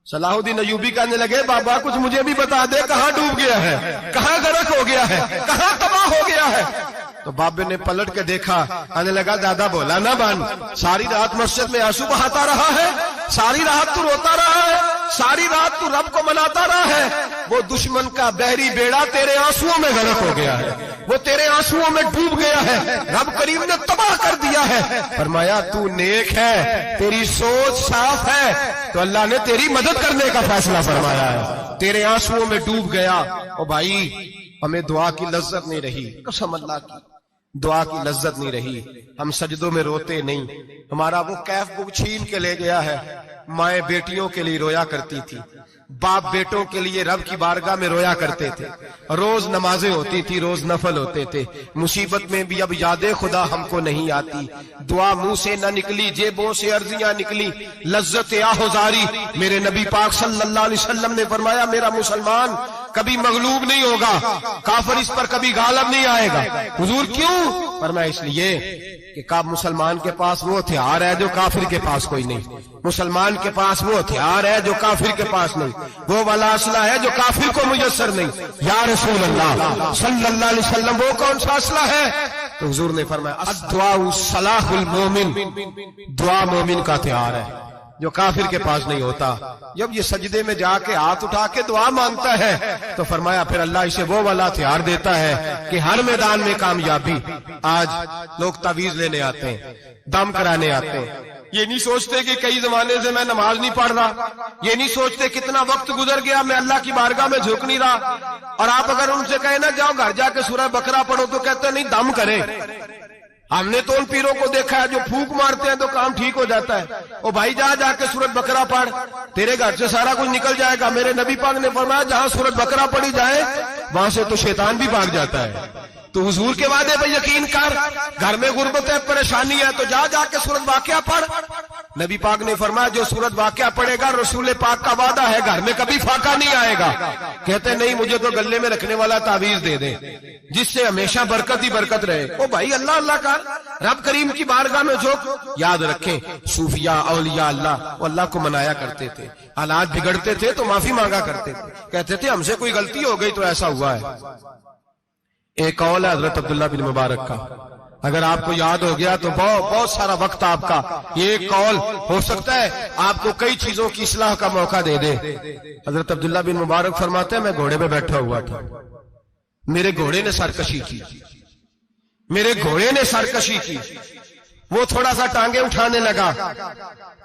صلاح الدین ایوبی کہنے لگے بابا کچھ مجھے بھی بتا دے، کہاں ڈوب گیا ہے، کہاں غرق ہو گیا ہے، کہاں تباہ ہو گیا ہے؟ تو بابے نے پلٹ کے دیکھا، کہنے لگا دادا بولا نہ بن، ساری رات مسجد میں آنسو بہاتا رہا ہے، ساری رات تو روتا رہا ہے، ساری رات تو رب کو مناتا رہا ہے، وہ دشمن کا بحری بیڑا تیرے آنسوؤں میں غرق ہو گیا ہے، وہ تیرے آنسوؤں میں ڈوب گیا ہے، رب کریم نے تباہ کر دیا ہے۔ فرمایا تو نیک ہے، تیری سوچ صاف ہے، تو اللہ نے تیری مدد کرنے کا فیصلہ فرمایا ہے، تیرے آنسوؤں میں ڈوب گیا۔ او بھائی ہمیں دعا کی لذت نہیں رہی، قسم اللہ کی دعا کی لذت نہیں رہی، ہم سجدوں میں روتے نہیں، ہمارا وہ کیف بک چھین کے لے گیا ہے۔ مائیں بیٹیوں کے لیے رویا کرتی تھی، باپ بیٹوں کے لیے رب کی بارگاہ میں رویا کرتے تھے، روز نمازیں ہوتی تھی، روز نفل ہوتے تھے۔ مصیبت میں بھی اب یاد خدا ہم کو نہیں آتی، دعا منہ سے نہ نکلی، جیبوں سے عرضیاں نکلی، لذت آہوزاری۔ میرے نبی پاک صلی اللہ علیہ وسلم نے فرمایا میرا مسلمان کبھی مغلوب نہیں ہوگا، کافر اس پر کبھی غالب نہیں آئے گا۔ حضور کیوں؟ فرمایا اس لیے کہ مسلمان کے پاس وہ ہتھیار ہے جو کافر کے پاس کوئی نہیں، مسلمان کے پاس وہ ہتھیار ہے جو کافر کے پاس نہیں، وہ والا اسلحہ ہے جو کافر کو میسر نہیں۔ یا رسول اللہ صلی اللہ علیہ وسلم وہ کون سا اسلحہ ہے؟ تو حضور نے فرمایا الدعاء صلاح المومن، دعا مومن کا ہتھیار ہے جو کافر کے پاس نہیں ہوتا۔ جب یہ سجدے میں جا کے ہاتھ اٹھا کے دعا مانگتا ہے تو فرمایا پھر اللہ اسے وہ والا ہتھیار دیتا ہے کہ ہر میدان میں کامیابی۔ آج لوگ تعویذ لینے آتے ہیں، دم کرانے آتے ہیں، یہ نہیں سوچتے کہ کئی زمانے سے میں نماز نہیں پڑھ رہا، یہ نہیں سوچتے کتنا وقت گزر گیا میں اللہ کی بارگاہ میں جھک نہیں رہا۔ اور آپ اگر ان سے کہیں نا جاؤ گھر جا کے سورہ بقرہ پڑھو تو کہتے ہیں نہیں دم کرے۔ ہم نے تو ان پیروں کو دیکھا ہے جو پھونک مارتے ہیں تو کام ٹھیک ہو جاتا ہے۔ او بھائی جا کے سورۃ بقرہ پڑھ، تیرے گھر سے سارا کچھ نکل جائے گا۔ میرے نبی پاک نے فرمایا جہاں سورۃ بقرہ پڑھی جائے وہاں سے تو شیطان بھی بھاگ جاتا ہے۔ تو حضور کے وعدے پہ یقین کر، گھر میں غربت ہے، پریشانی ہے تو جا کے سورۃ واقعہ پڑھ۔ نبی پاک نے فرمایا جو سورۃ واقعہ پڑھے گا رسول پاک کا وعدہ ہے گھر میں کبھی فاقہ نہیں آئے گا۔ کہتے نہیں مجھے تو گلے میں رکھنے والا تعویذ دے دیں جس سے ہمیشہ برکت ہی برکت رہے۔ او بھائی اللہ اللہ کر، رب کریم کی بارگاہ میں جھک۔ یاد رکھیں صوفیاء اولیاء اللہ وہ اللہ کو منایا کرتے تھے، حالات بگڑتے تھے تو معافی مانگا کرتے تھے، کہتے تھے ہم سے کوئی غلطی ہو گئی تو ایسا ہوا ہے۔ ایک قول ہے حضرت عبداللہ بن مبارک کا، اگر آپ کو یاد ہو گیا تو بہت سارا وقت آپ کا یہ ایک قول ہو سکتا ہے آپ کو کئی چیزوں کی اصلاح کا موقع دے دے۔ حضرت عبداللہ بن مبارک فرماتے ہیں میں گھوڑے پہ بیٹھا ہوا تھا، میرے گھوڑے نے سرکشی کی، میرے گھوڑے نے سرکشی کی، وہ تھوڑا سا ٹانگیں اٹھانے لگا،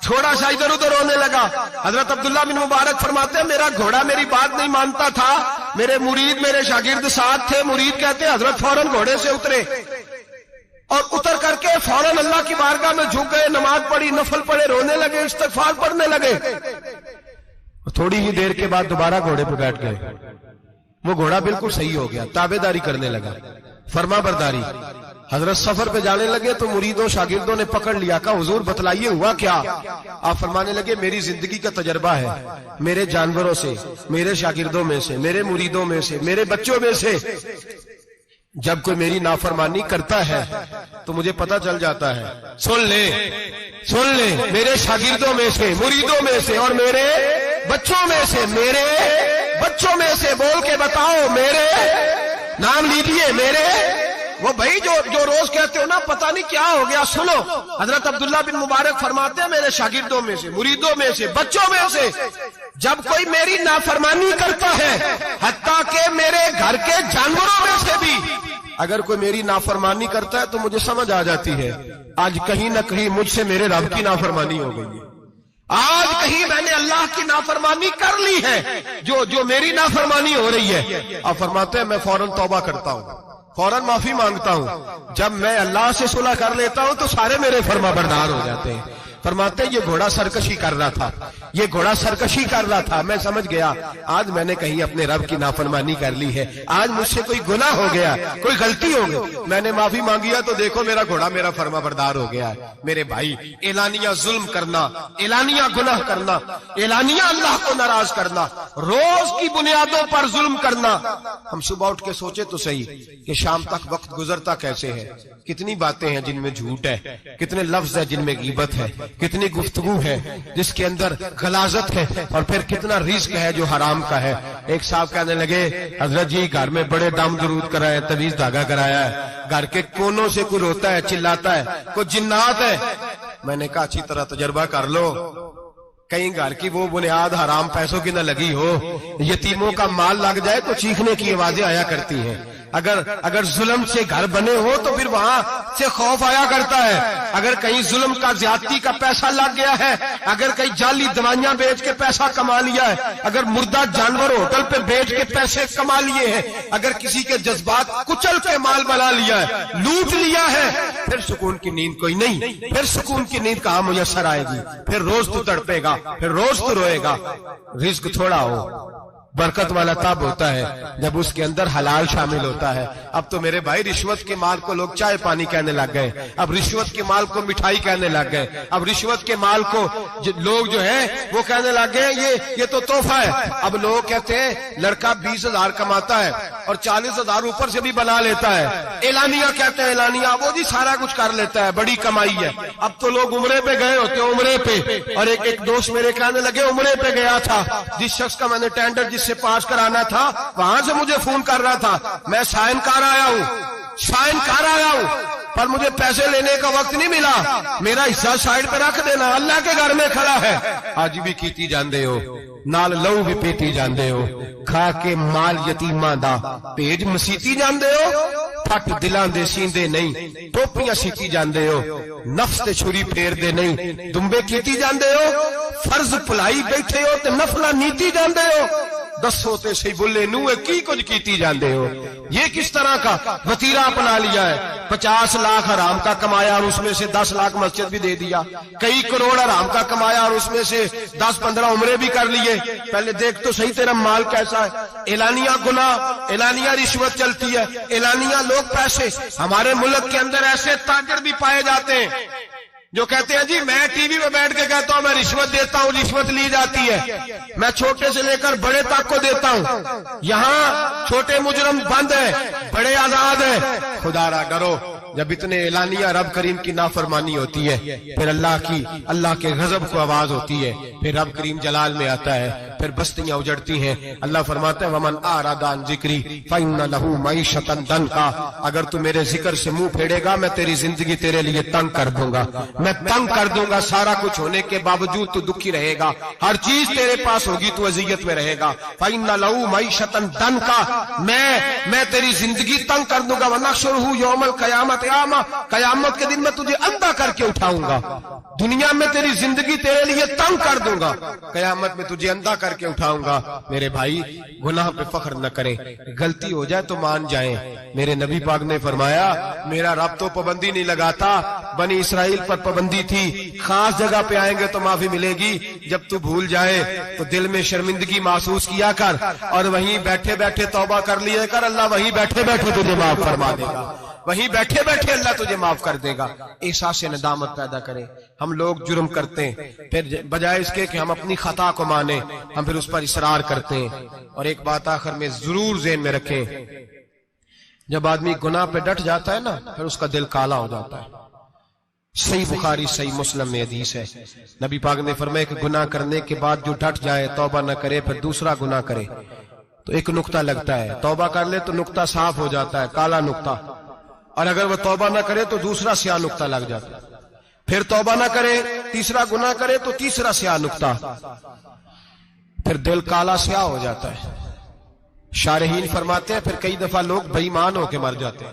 تھوڑا سا ادھر ادھر ہونے لگا۔ حضرت عبداللہ بن مبارک فرماتے ہیں میرا گھوڑا میری بات نہیں مانتا تھا، میرے مرید میرے شاگرد ساتھ تھے، مرید کہتے ہیں حضرت فوراً گھوڑے سے اترے اور اتر کر کے فوراً اللہ کی بارگاہ میں جھک گئے، نماز پڑھی، نفل پڑھے، رونے لگے، استغفار پڑھنے لگے۔ تھوڑی ہی دیر کے بعد دوبارہ گھوڑے پہ بیٹھ گئے، وہ گھوڑا بالکل صحیح ہو گیا، تابع داری کرنے لگا، فرما برداری۔ حضرت سفر پہ جانے لگے تو مریدوں شاگردوں نے پکڑ لیا، کہا حضور بتلائیے ہوا کیا؟ آپ فرمانے لگے میری زندگی کا تجربہ ہے، میرے جانوروں سے، میرے شاگردوں میں سے، میرے مریدوں میں سے، میرے بچوں میں سے جب کوئی میری نافرمانی کرتا ہے تو مجھے پتہ چل جاتا ہے۔ سن لے میرے شاگردوں میں سے، مریدوں میں سے اور میرے بچوں میں سے، میرے بچوں میں سے بول کے بتاؤ، میرے نام لیجیے، میرے وہ بھائی جو روز کہتے ہو نا پتہ نہیں کیا ہو گیا، سنو حضرت عبداللہ بن مبارک فرماتے ہیں میرے شاگردوں میں سے، مریدوں میں سے، بچوں میں سے جب کوئی میری نافرمانی کرتا ہے حتیٰ کہ میرے گھر کے جانوروں میں سے بھی اگر کوئی میری نافرمانی کرتا ہے تو مجھے سمجھ آ جاتی ہے آج کہیں نہ کہیں مجھ سے میرے رب کی نافرمانی ہو گئی ہے، آج کہیں میں نے اللہ کی نافرمانی کر لی ہے جو میری نافرمانی ہو رہی ہے۔ آپ فرماتے ہیں میں فوراً توبہ کرتا ہوں، فوراً معافی مانگتا ہوں۔ جب میں اللہ سے صلح کر لیتا ہوں تو سارے میرے فرما بردار ہو جاتے ہیں۔ فرماتے ہیں یہ گھوڑا سرکشی کر رہا تھا، یہ گھوڑا سرکشی کر رہا تھا، میں سمجھ گیا آج میں نے کہیں اپنے رب کی نافرمانی کر لی ہے، آج مجھ سے کوئی گناہ ہو گیا، کوئی غلطی ہو گئی، میں نے معافی مانگیا تو دیکھو میرا گھوڑا میرا فرما بردار ہو گیا ہے۔ میرے بھائی اعلانیہ ظلم کرنا، اعلانیہ گناہ کرنا، اعلانیہ اللہ کو ناراض کرنا، روز کی بنیادوں پر ظلم کرنا، ہم صبح اٹھ کے سوچے تو صحیح کہ شام تک وقت گزرتا کیسے ہے، کتنی باتیں ہیں جن میں جھوٹ ہے، کتنے لفظ ہیں جن میں غیبت ہے، کتنی گفتگو ہے جس کے اندر غلاظت ہے، اور پھر کتنا رزق ہے جو حرام کا ہے۔ ایک صاحب کہنے لگے حضرت جی گھر میں بڑے دم درود کرائے، تویز دھاگا کرایا ہے، گھر کے کونوں سے کوئی روتا ہے چلاتا ہے، کوئی جنات ہے۔ میں نے کہا اچھی طرح تجربہ کر لو، کہیں گھر کی وہ بنیاد حرام پیسوں کی نہ لگی ہو، یتیموں کا مال لگ جائے تو چیخنے کی آوازیں آیا کرتی ہیں۔ اگر ظلم سے گھر بنے ہو تو پھر وہاں سے خوف آیا کرتا ہے۔ اگر کہیں ظلم کا زیادتی کا پیسہ لگ گیا ہے، اگر کہیں جعلی دوائیاں بیچ کے پیسہ کما لیا ہے، اگر مردہ جانور ہوٹل پہ بیچ کے پیسے کما لیے ہیں، اگر کسی کے جذبات کچل کے مال بنا لیا ہے، لوٹ لیا ہے، پھر سکون کی نیند کوئی نہیں، پھر سکون کی نیند کہاں میسر آئے گی؟ پھر روز تو تڑپے گا، پھر روز تو روئے گا۔ رزق تھوڑا ہو، برکت والا تب ہوتا ہے جب اس کے اندر حلال شامل ہوتا ہے۔ اب تو میرے بھائی رشوت کے مال کو لوگ چائے پانی کہنے لگ گئے، اب رشوت کے مال کو مٹھائی کہنے لگ گئے، اب رشوت کے مال کو لوگ جو ہیں وہ کہنے لگ گئے یہ تو تحفہ ہے۔ اب لوگ کہتے ہیں لڑکا 20,000 کماتا ہے اور 40,000 اوپر سے بھی بنا لیتا ہے، اعلانیہ کہتے ہیں، اعلانیہ وہ جی سارا کچھ کر لیتا ہے، بڑی کمائی ہے۔ اب تو لوگ عمرے پہ گئے ہوتے ہیں، عمرے پہ، اور ایک دوست میرے کہنے لگے عمرے پہ گیا تھا، جس شخص کا میں نے ٹینڈر جس سے پاس کرانا تھا وہاں سے مجھے فون کر رہا تھا، میں سائن کر آیا ہوں پر مجھے پیسے لینے کا وقت نہیں ملا، میرا حصہ سائڈ پہ رکھ دینا، اللہ کے گھر میں کھڑا ہے۔ آج بھی کیتی جاندے ہو، نال لو بھی پیتی جاندے ہو، کھا کے مال یتیماں دا پیج مسیتی جاندے ہو، پھٹ دلاں دے سیندے نہیں، ٹوپیاں سیتی جاندے ہو، نفس تے چھری پھیر دے نہیں، دمبے کیتی جاندے ہو، فرض پلائی بیٹھے ہو تے نفلہ نیتی جاندے ہو، دسو تے سی بلے نوے کی کچھ کیتی جاندے ہو۔ یہ کس طرح کا وتیرہ اپنا لیا ہے؟ 50 لاکھ حرام کا کمایا اور اس میں سے 10 لاکھ مسجد بھی دے دیا، کئی کروڑ حرام کا کمایا اور اس میں سے 10-15 عمرے بھی کر لیے۔ پہلے دیکھ تو صحیح تیرا مال کیسا ہے۔ اعلانیہ گناہ، اعلانیہ رشوت چلتی ہے، اعلانیہ لوگ پیسے۔ ہمارے ملک کے اندر ایسے تاجر بھی پائے جاتے ہیں جو کہتے ہیں جی میں ٹی وی میں بیٹھ کے کہتا ہوں میں رشوت دیتا ہوں، رشوت لی جاتی ہے، میں چھوٹے سے لے کر بڑے تک کو دیتا ہوں، یہاں چھوٹے مجرم بند ہیں، بڑے آزاد ہیں۔ خدا را ڈرو، جب اتنے اعلانیہ رب کریم کی نافرمانی ہوتی ہے پھر اللہ کے غضب کو آواز ہوتی ہے، پھر رب کریم جلال میں آتا ہے، پھر بستیاں اجڑتی ہیں۔ اللہ فرماتا ہے ومن اعرض عن ذکری فإن له معیشۃ ضنکا، اگر تو میرے ذکر سے منہ پھیرے گا میں تیری زندگی تیرے لیے تنگ کر دوں گا، میں تنگ کر دوں گا، سارا کچھ ہونے کے باوجود تو دکھی رہے گا، ہر چیز تیرے پاس ہوگی تو اذیت میں رہے گا۔ فإن له معیشۃ ضنکا، میں تیری زندگی تنگ کر دوں گا۔ ونحشرہ یوم القیامۃ اعمی، قیامت کے دن میں تجھے اندھا کر کے اٹھاؤں گا۔ دنیا میں تیری زندگی تیرے لیے تنگ کر دوں گا، قیامت میں تجھے اندھا کر کے اٹھاؤں گا۔ میرے بھائی گناہ پہ فخر نہ کریں، غلطی ہو جائے تو مان جائیں۔ میرے نبی پاک نے فرمایا میرا رب تو پابندی نہیں لگاتا، بنی اسرائیل پر پابندی تھی، خاص جگہ پہ آئیں گے تو معافی ملے گی، جب تو بھول جائے تو دل میں شرمندگی محسوس کیا کر اور وہیں بیٹھے بیٹھے توبہ کر لیا کر، اللہ وہیں بیٹھے بیٹھے تجھے معاف فرما دے گا، وہیں بیٹھے بیٹھے اللہ تجھے معاف کر دے گا۔ احساس ندامت پیدا کریں۔ ہم لوگ جرم کرتے ہیں، پھر بجائے اس کے کہ ہم اپنی خطا کو مانیں ہم پھر اس پر اصرار کرتے ہیں۔ اور ایک بات آخر میں ضرور ذہن میں رکھیں، جب آدمی گناہ پہ ڈٹ جاتا ہے نا پھر اس کا دل کالا ہو جاتا ہے۔ صحیح بخاری صحیح مسلم میں حدیث ہے، نبی پاک نے فرمایا کہ گناہ کرنے کے بعد جو ڈٹ جائے، توبہ نہ کرے، پھر دوسرا گناہ کرے تو ایک نقطہ لگتا ہے، توبہ کر لے تو نقطہ صاف ہو جاتا ہے، کالا نقطہ، اور اگر وہ توبہ نہ کرے تو دوسرا سیاہ نقطہ لگ جاتا ہے، پھر توبہ نہ کرے، تیسرا گناہ کرے تو تیسرا سیاہ نقطہ، پھر دل کالا سیاہ ہو جاتا ہے۔ شارحین فرماتے ہیں پھر کئی دفعہ لوگ بے ایمان ہو کے مر جاتے ہیں۔